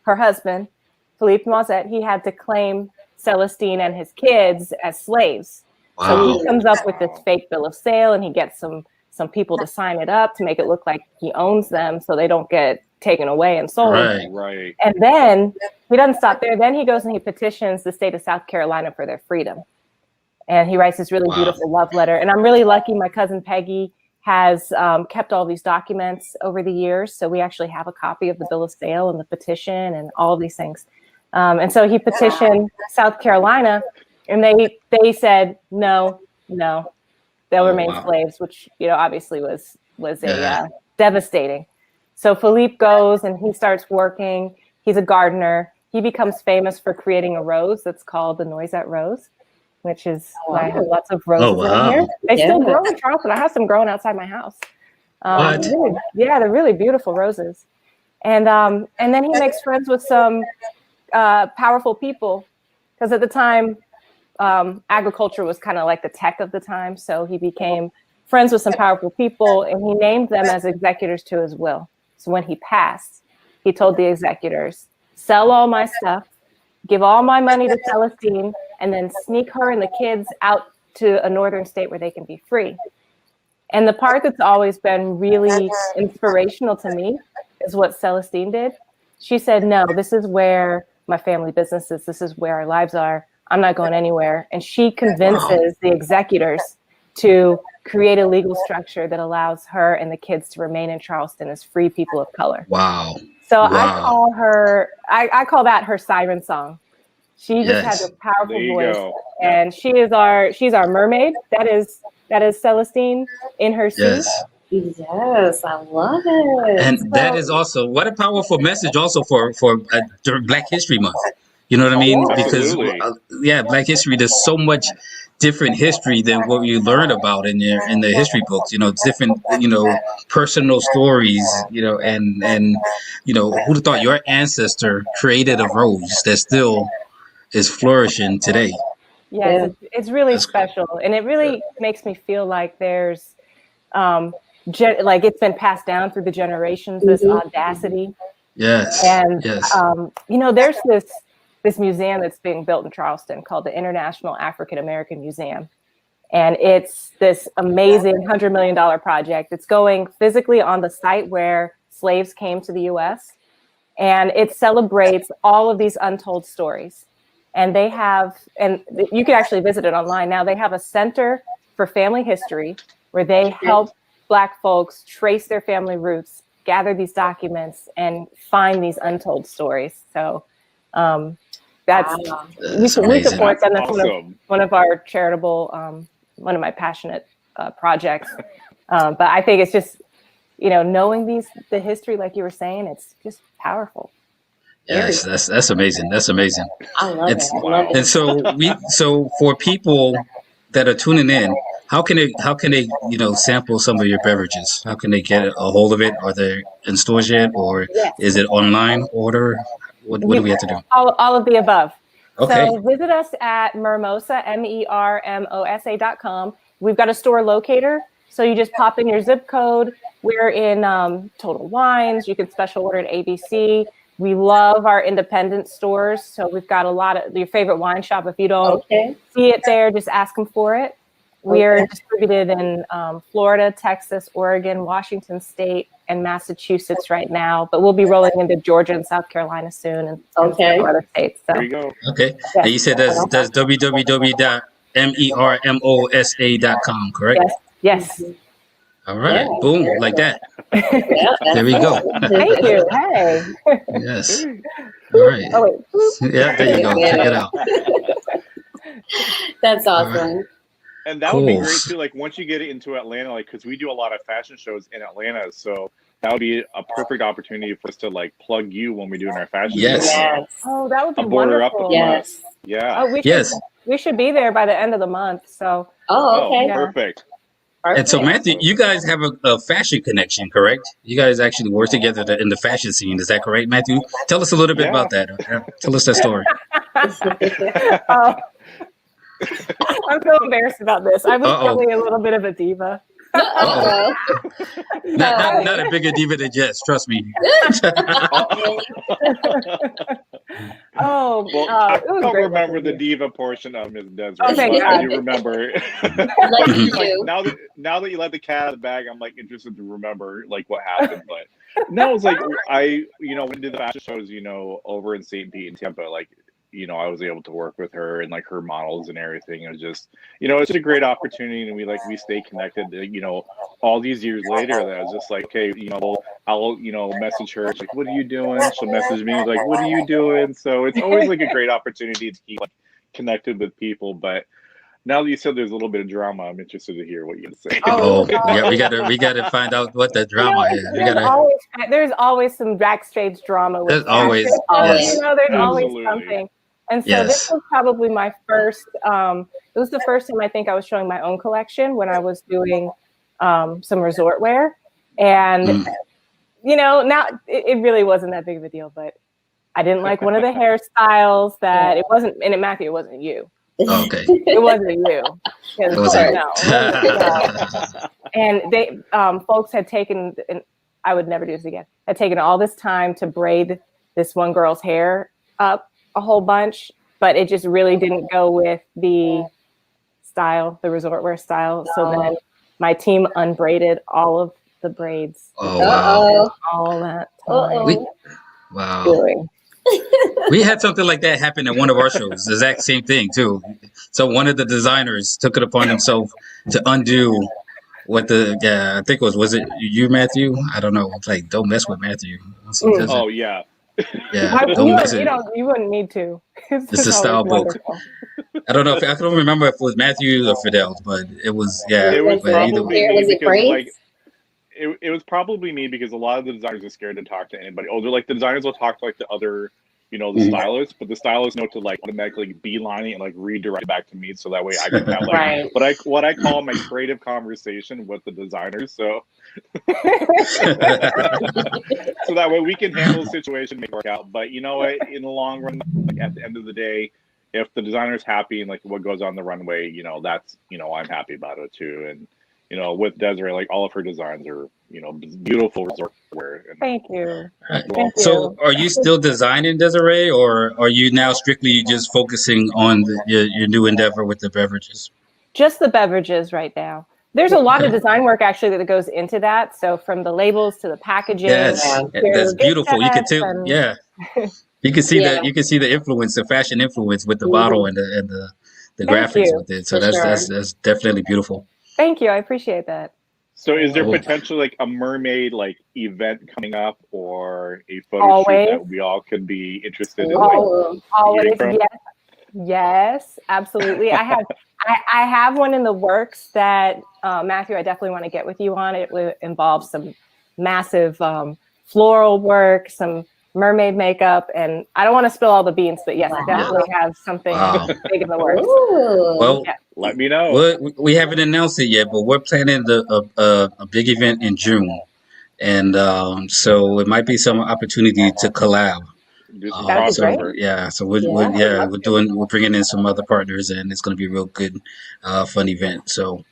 her husband, Philippe Noisette, he had to claim Celestine and his kids as slaves. Wow. So he comes up with this fake bill of sale, and he gets some people to sign it up to make it look like he owns them so they don't get taken away and sold. Right. And then he doesn't stop there. Then he goes and he petitions the state of South Carolina for their freedom. And he writes this really beautiful love letter. And I'm really lucky. My cousin Peggy has kept all these documents over the years. So we actually have a copy of the bill of sale and the petition and all of these things. And so he petitioned South Carolina, and they said, no, they'll remain slaves, which, obviously was devastating. So Philippe goes and he starts working. He's a gardener. He becomes famous for creating a rose that's called the Noisette rose, which is why I have lots of roses in here. They still grow in Charleston. I have some growing outside my house. They're really beautiful roses. And then he makes friends with some powerful people, because at the time agriculture was kind of like the tech of the time. So he became friends with some powerful people, and he named them as executors to his will. So when he passed, he told the executors, sell all my stuff, give all my money to Celestine, and then sneak her and the kids out to a northern state where they can be free. And the part that's always been really inspirational to me is what Celestine did. She said, no, this is where my family business is. This is where our lives are. I'm not going anywhere. And she convinces the executors to create a legal structure that allows her and the kids to remain in Charleston as free people of color. Wow. So I call that her siren song. She just has a powerful voice, and she's our mermaid. That is Celestine in her suit. Yes, I love it. And that is also what a powerful message also for Black History Month. You know what I mean? Because Black History, there's so much different history than what you learn about in the history books. Different personal stories. And who'd have thought your ancestor created a rose that still is flourishing today? Yes, it's really special, and it really makes me feel like there's like it's been passed down through the generations, this audacity. Yes. And there's this museum that's being built in Charleston called the International African American Museum. And it's this amazing $100 million project. It's going physically on the site where slaves came to the US. and it celebrates all of these untold stories. And they have, and you can actually visit it online now. They have a center for family history where they help Black folks trace their family roots, gather these documents, and find these untold stories. So we support them. That's one of our charitable, one of my passionate projects. But I think it's just, knowing the history, like you were saying, it's just powerful. Yes, that's amazing. That's amazing. I love it. And so for people that are tuning in, how can they sample some of your beverages? How can they get a hold of it? Are they in stores yet, or is it online order? What do we have to do? All of the above. Okay. So visit us at Mermossa, MERMOSA.com. We've got a store locator. So you just pop in your zip code. We're in Total Wines. You can special order at ABC. We love our independent stores. So we've got a lot of your favorite wine shop. If you don't see it there, just ask them for it. We are distributed in Florida, Texas, Oregon, Washington State, and Massachusetts right now. But we'll be rolling into Georgia and South Carolina soon, and some other states. So. There you go. Okay. Yeah. And you said that's www.mermosa.com, correct? Yes. All right. Yeah. Boom. Like that. There we go. Thank you. Hey. Yes. All right. Oh, wait. Yeah, there you go. Check it out. That's awesome. Right. And that would be great too. Like once you get into Atlanta, like because we do a lot of fashion shows in Atlanta, so that would be a perfect opportunity for us to like plug you when we're doing our fashion shows. Yes. Oh, that would be wonderful. Yes. Yeah. Oh, we should be there by the end of the month. So. Oh, okay. Perfect. And so, Matthew, you guys have a fashion connection, correct? You guys actually work together in the fashion scene. Is that correct, Matthew? Tell us a little bit about that. Tell us that story. I'm so embarrassed about this. I was probably a little bit of a diva. Not a bigger diva than Jess, trust me. I don't remember the diva portion of Ms. Desiree. I do remember. Now that you let the cat out of the bag, I'm like interested to remember like what happened. But no, it's like when we did the fashion shows, over in St. Pete and Tampa, like. I was able to work with her and like her models and everything. It was just, it's just a great opportunity, and we stay connected. All these years later, that I was just like, okay, I'll message her. She's like, what are you doing? She'll message me like, what are you doing? So it's always like a great opportunity to keep like connected with people. But now that you said there's a little bit of drama, I'm interested to hear what you have to say. Yeah, we gotta find out what the drama is. There's always some backstage drama. There's always there's always something. And so this was probably my first, it was the first time I think I was showing my own collection when I was doing some resort wear. And, now it really wasn't that big of a deal, but I didn't like one of the hairstyles that it wasn't, and Matthew, it wasn't you. Okay. It wasn't you. It wasn't. No. And they, folks had taken, and I would never do this again, had taken all this time to braid this one girl's hair up a whole bunch, but it just really didn't go with the style, the resort wear style. So then my team unbraided all of the braids. Oh, wow. All that time. Wow. Doing. We had something like that happen at one of our shows. The exact same thing too. So one of the designers took it upon himself to undo what I think was it you, Matthew? I don't know. It's like, don't mess with Matthew. Oh yeah. Yeah, you wouldn't need to. It's a style book. I don't know I don't remember if it was Matthew or Fidel, but it was It was probably it was probably me because a lot of the designers are scared to talk to anybody. They're like the designers will talk to like the other, the stylists, but the stylists know to like automatically beeline it and like redirect back to me, so that way I can have like what I call my creative conversation with the designers. So so that way we can handle the situation, make it work out. But you know what? In the long run, like at the end of the day, if the designer's happy and like what goes on the runway, that's I'm happy about it too. And with Desiree, like all of her designs are beautiful resort wear. Thank you. Right. So are you still designing, Desiree, or are you now strictly just focusing on your new endeavor with the beverages? Just the beverages right now. There's a lot of design work actually that goes into that. So from the labels to the packaging. Yes, that's beautiful. You can tell. Yeah, you can see Yeah. You can see the influence, the fashion influence with the bottle and the Thank graphics you. with it. So For that's definitely beautiful. Thank you. I appreciate that. So is there Cool. potentially like a mermaid like event coming up or a photo shoot that we all could be interested in? Oh, Always, from? yes, absolutely. I have one in the works that Matthew, I definitely want to get with you on. It will involve some massive floral work, some mermaid makeup, and I don't want to spill all the beans, but yes, I definitely have something big in the works. Well, let me know. We haven't announced it yet, but we're planning a big event in June, and so it might be some opportunity to collab. Do some crossover. So we're bringing in some other partners, and it's going to be a real good, fun event. So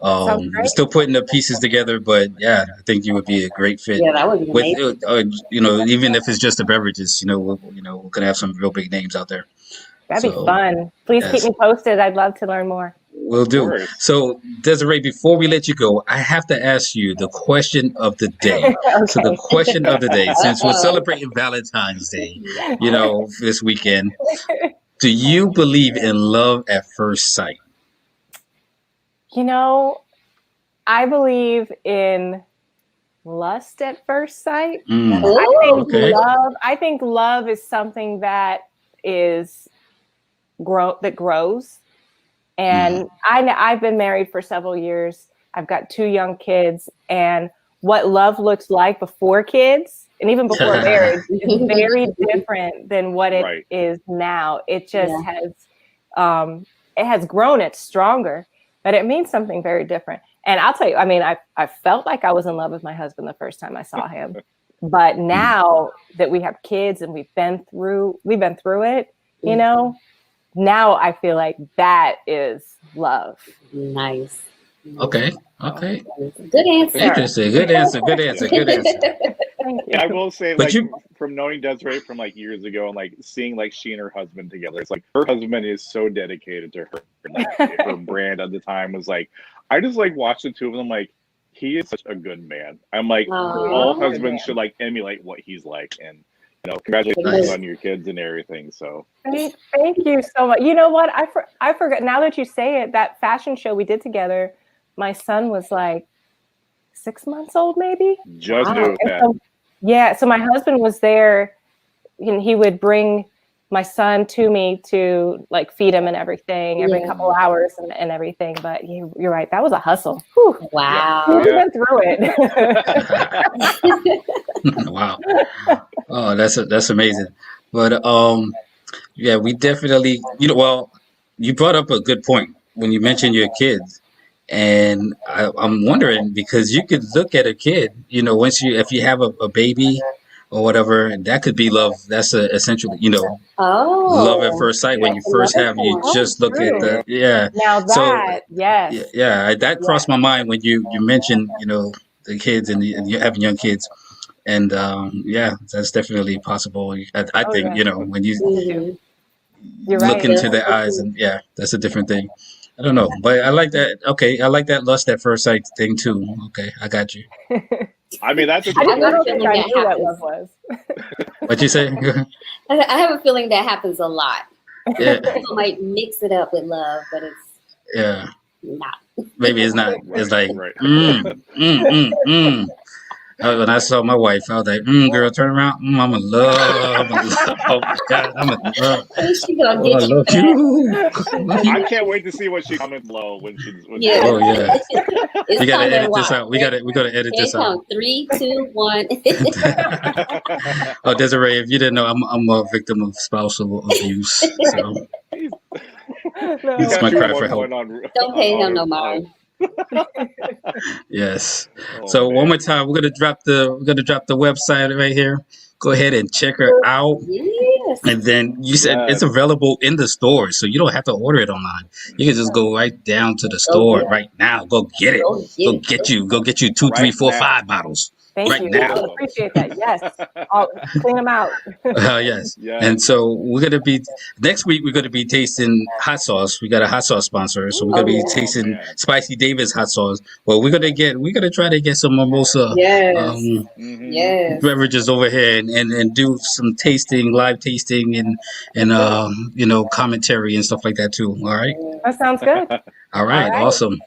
we're still putting the pieces together, but yeah, I think you would be a great fit. Yeah, that would be amazing. Even if it's just the beverages, we're gonna have some real big names out there. That'd be fun. Please keep me posted. I'd love to learn more. Will do. So, Desiree, before we let you go, I have to ask you the question of the day. Okay. So, the question of the day, since we're celebrating Valentine's Day, this weekend, do you believe in love at first sight? I believe in lust at first sight. I think love is something that grows. And I've been married for several years. I've got 2 young kids, and what love looks like before kids and even before marriage is very different than what it is now. It just has grown. It's stronger, but it means something very different. And I'll tell you, I felt like I was in love with my husband the first time I saw him, but now that we have kids and we've been through it, now I feel like that is love. Nice. Okay. Good answer. Interesting. Good answer. And I will say, But from knowing Desiree from years ago and seeing she and her husband together, it's her husband is so dedicated to her. Her brand at the time was I just watched the two of them. He is such a good man. I'm all husbands should emulate what he's like. And congratulations on your kids and everything. So thank you so much. You know what? I forgot. Now that you say it, that fashion show we did together, my son was 6 months old, maybe. Just knew that. So my husband was there, and he would bring my son to me to feed him and everything every couple hours and everything. But you're right, that was a hustle. Whew. Wow. We went through it. Wow. Oh, that's amazing. But we definitely, you brought up a good point when you mentioned your kids. And I'm wondering, because you could look at a kid, if you have a baby or whatever, that could be love. That's essentially, love at first sight. When you first have, you just look at Now that, yes. Yeah, that crossed my mind when you mentioned, the kids and you having young kids. And that's definitely possible. I think, when you look into their eyes, and that's a different thing. I don't know, but I like that. Okay, I like that lust at first sight thing too. Okay, I got you. That's I don't think I knew what love was. What'd you say? I have a feeling that happens a lot. Yeah. People might mix it up with love, but it's not. Maybe it's not. It's when I saw my wife, I was like, girl, turn around. I'm in love. Oh my God, I'm in love. She gonna get I love you. I can't wait to see what she comments low when she's. Oh yeah. It's We gotta edit wild. this out. We gotta edit this out. 3, 2, 1. Oh, Desiree, if you didn't know, I'm a victim of spousal abuse. So it's my cry for help. Don't pay him no mind. Yes. So one more time, we're gonna drop the website right here. Go ahead and check her out. Yes. And then you said it's available in the store, so you don't have to order it online. You can just go right down to the store right now. Go get it. Go get you 2, 3, 4, 5 bottles. Thank right you. now. I appreciate that. Yes. I'll clean them out. Yes. And so we're going to be, next week, we're going to be tasting hot sauce. We got a hot sauce sponsor. So we're going to be tasting Spicy Davis hot sauce. Well, we're going to try to get some Mermossa beverages over here and do some tasting, live tasting and commentary and stuff like that too. All right. That sounds good. All right. Awesome.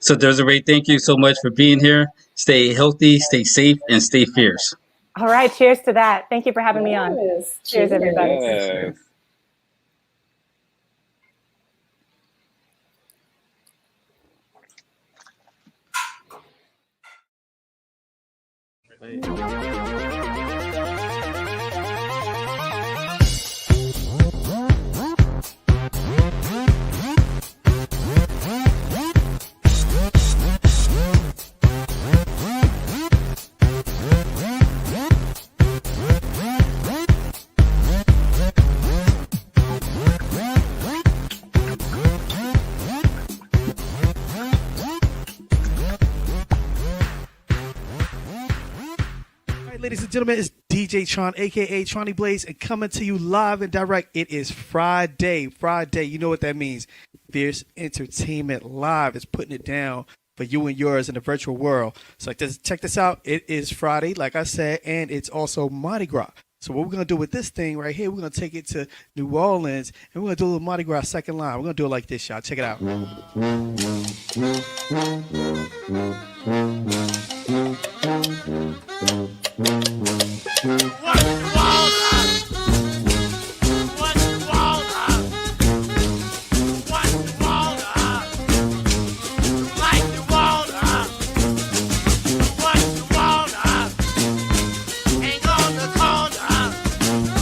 So Desiree, thank you so much for being here. Stay healthy, stay safe, and stay fierce. All right. Cheers to that. Thank you for having me on. Cheers, everybody. Yes. Ladies and gentlemen, it's DJ Tron, aka Tronny Blaze, and coming to you live and direct. It is Friday. Friday, you know what that means. Fierce Entertainment Live is putting it down for you and yours in the virtual world. So check this out. It is Friday, like I said, and it's also Mardi Gras. So what we're going to do with this thing right here, we're going to take it to New Orleans, and we're going to do a little Mardi Gras second line. We're going to do it like this, y'all. Check it out.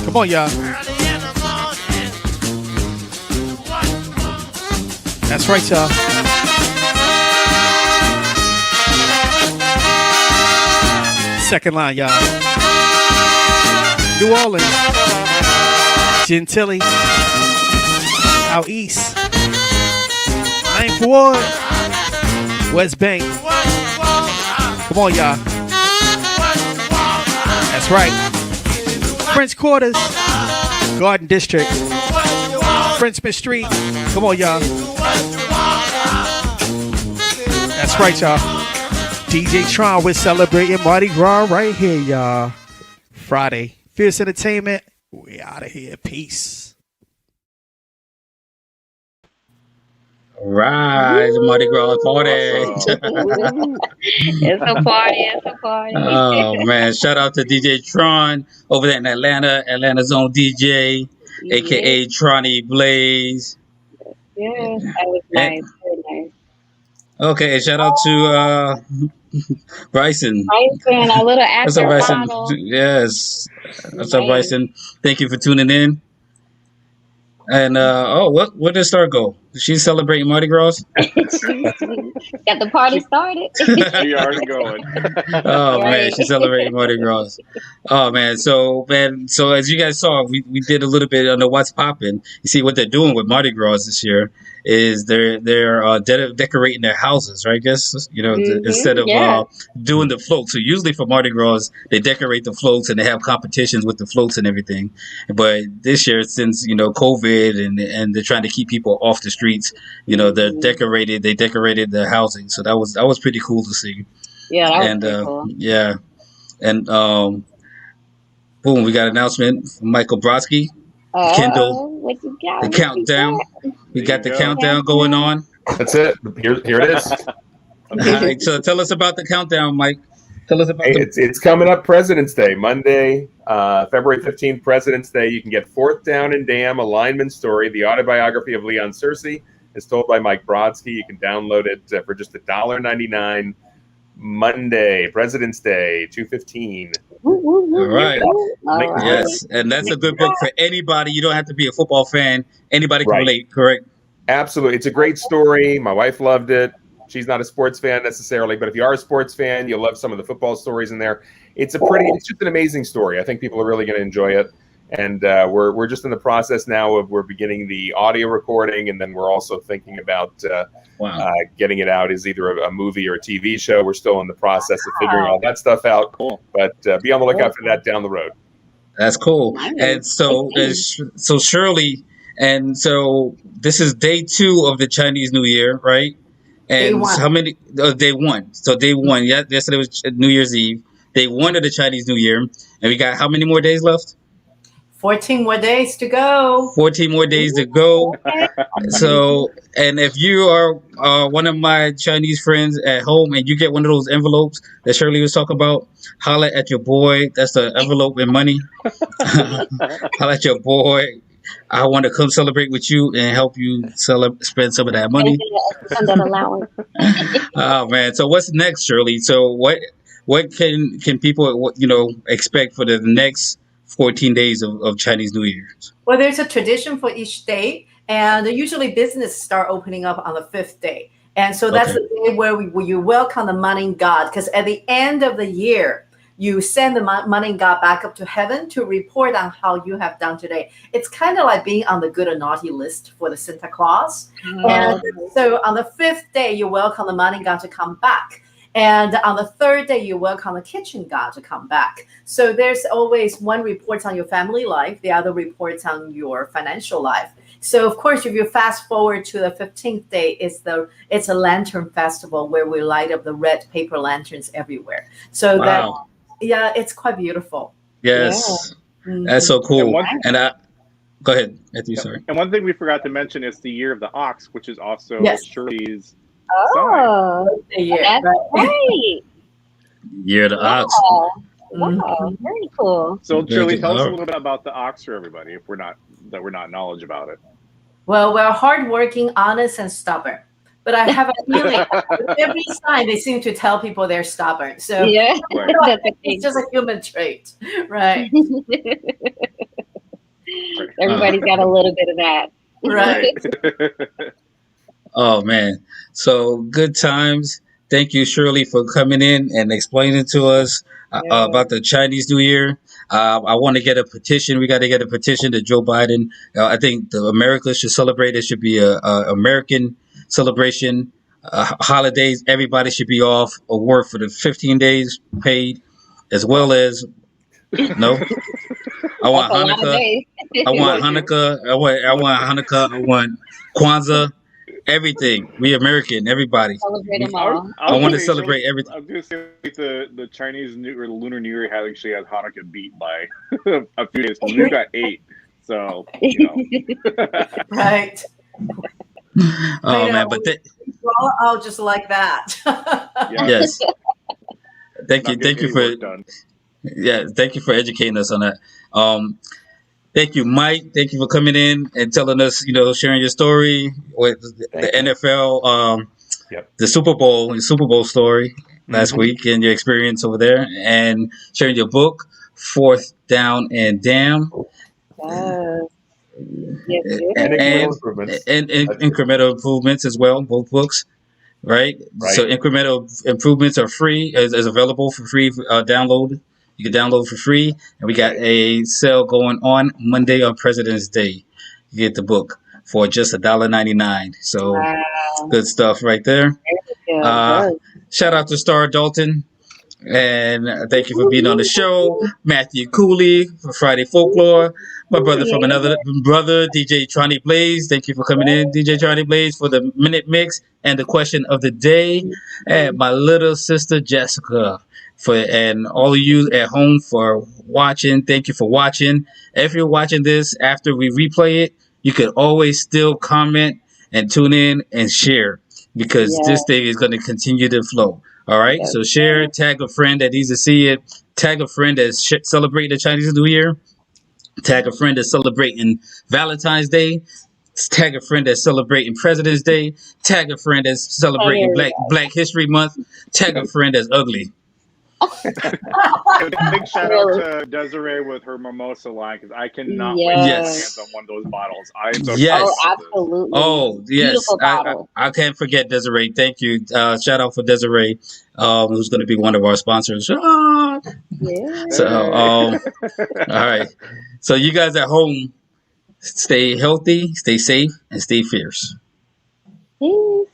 Come on, y'all. That's right, y'all. Second line, y'all. New Orleans, Gentilly, out east, 9th Ward, West Bank. Come on, y'all. That's right. French Quarters, Garden District, Frenchman Street. Come on, y'all. That's right, y'all. DJ Tron, we're celebrating Mardi Gras right here, y'all. Friday. Fierce Entertainment. We out of here. Peace. All right, it's a Mardi Gras party. It's a party. It's a party. Oh man! Shout out to DJ Tron over there in Atlanta, Atlanta's own DJ, aka Tronny Blaze. Yes, that was nice. Very nice. Okay, and shout out to Bryson. Bryson, our little actor. What's up, Bryson? Model. Yes. What's up, Bryson? Thank you for tuning in. And where did Starr go? She's celebrating Mardi Gras. Got the party started. She already going. Oh man, she's celebrating Mardi Gras. Oh man, so as you guys saw, we did a little bit on the What's Poppin'. You see what they're doing with Mardi Gras this year is they're decorating their houses, right? I guess instead of doing the floats. So usually for Mardi Gras, they decorate the floats and they have competitions with the floats and everything. But this year, since COVID and they're trying to keep people off the streets, they decorated their housing. So that was pretty cool to see. Yeah, that was pretty cool. Yeah, and boom, we got an announcement from Michael Brodsky. Kendall, what you got? The countdown. We got the countdown going on. That's it. Here it is. All right, so tell us about the countdown, Mike. Tell us about it's coming up President's Day, Monday, February 15th, President's Day. You can get Fourth Down and Dam, a lineman story, the autobiography of Leon Searcy. It's told by Mike Brodsky. You can download it for just $1.99. Monday, President's Day, 2:15. All right. Yes, and that's a good book for anybody. You don't have to be a football fan. Anybody can relate, correct? Absolutely. It's a great story. My wife loved it. She's not a sports fan necessarily, but if you are a sports fan, you'll love some of the football stories in there. It's just an amazing story. I think people are really going to enjoy it. And we're just in the process now of we're beginning the audio recording, and then we're also thinking about getting it out as either a movie or a TV show. We're still in the process of figuring all that stuff out. Cool. But be on the lookout for that down the road. That's cool. And so Shirley, and so this is day 2 of the Chinese New Year, right? And how many? Day 1. So day 1. Yeah, yesterday was New Year's Eve. Day 1 of the Chinese New Year, and we got how many more days left? 14 more days to go. 14 more days to go. So, and if you are one of my Chinese friends at home and you get one of those envelopes that Shirley was talking about, holla at your boy. That's the envelope with money. Holla at your boy. I want to come celebrate with you and help you spend some of that money. Oh man! So what's next, Shirley? So what can people expect for the next 14 days of Chinese New Year? Well, there's a tradition for each day, and usually business start opening up on the 5th day, and so that's the day where you welcome the money god, because at the end of the year, you send the money god back up to heaven to report on how you have done today. It's kind of like being on the good or naughty list for the Santa Claus. And so on the 5th day, you welcome the money god to come back. And on the 3rd day, you welcome the kitchen god to come back. So there's always one reports on your family life, the other reports on your financial life. So of course, if you fast forward to the 15th day, it's a lantern festival where we light up the red paper lanterns everywhere. So it's quite beautiful. Yes, that's so cool. Go ahead, Matthew. Sorry. And one thing we forgot to mention is the year of the ox, which is also Shirley's. That's right. Year of the ox. Wow, very cool. So Shirley, tell us a little bit about the ox for everybody, if we're not knowledgeable about it. Well, we're hardworking, honest, and stubborn. But I have a feeling every sign they seem to tell people they're stubborn. So it's just a human trait, right? Everybody's got a little bit of that, right? Oh man, so good times. Thank you, Shirley, for coming in and explaining to us about the Chinese New Year. I want to get a petition. We got to get a petition to Joe Biden. I think the America should celebrate. It should be a American celebration. Holidays, everybody should be off or work for the 15 days paid, as well as no. I want Hanukkah. I want Hanukkah. I want Hanukkah. I want Kwanzaa. Everything. We American. Everybody. Celebrate them all. I want to celebrate everything. I was going to say the Chinese New or the Lunar New Year actually has Hanukkah beat by a few days. We got 8, so right. Oh man, but I'll just like that. Yes. Thank you for thank you for educating us on that. Thank you, Mike. Thank you for coming in and telling us, sharing your story with the NFL, the Super Bowl story last week and your experience over there, and sharing your book, 4th Down and Damn. And incremental improvements as well, both books, right? So incremental improvements are free, is available for free download. You can download for free, and we got a sale going on Monday on President's Day. You get the book for just $1.99. So good stuff right there. Shout out to Starr Dalton, and thank you for being on the show. Matthew Cooley for Friday Folklore. My brother from another brother, DJ Tronny Blaze. Thank you for coming in, DJ Tronny Blaze, for the Minute Mix and the question of the day. And my little sister, Jessica. And all of you at home for watching. Thank you for watching. If you're watching this after we replay it, you can always still comment and tune in and share, because this thing is going to continue to flow. All right. So share, tag a friend that needs to see it. Tag a friend that's celebrating the Chinese New Year. Tag a friend that's celebrating Valentine's Day. Tag a friend that's celebrating President's Day. Tag a friend that's celebrating Black History Month. Tag a friend that's ugly. Big shout out to Desiree with her Mermossa line, because I cannot wait to hands on one of those bottles. Absolutely. Oh yes, I can't forget Desiree. Thank you. Shout out for Desiree, who's going to be one of our sponsors. Yeah. So, all right. So you guys at home, stay healthy, stay safe, and stay fierce. Peace.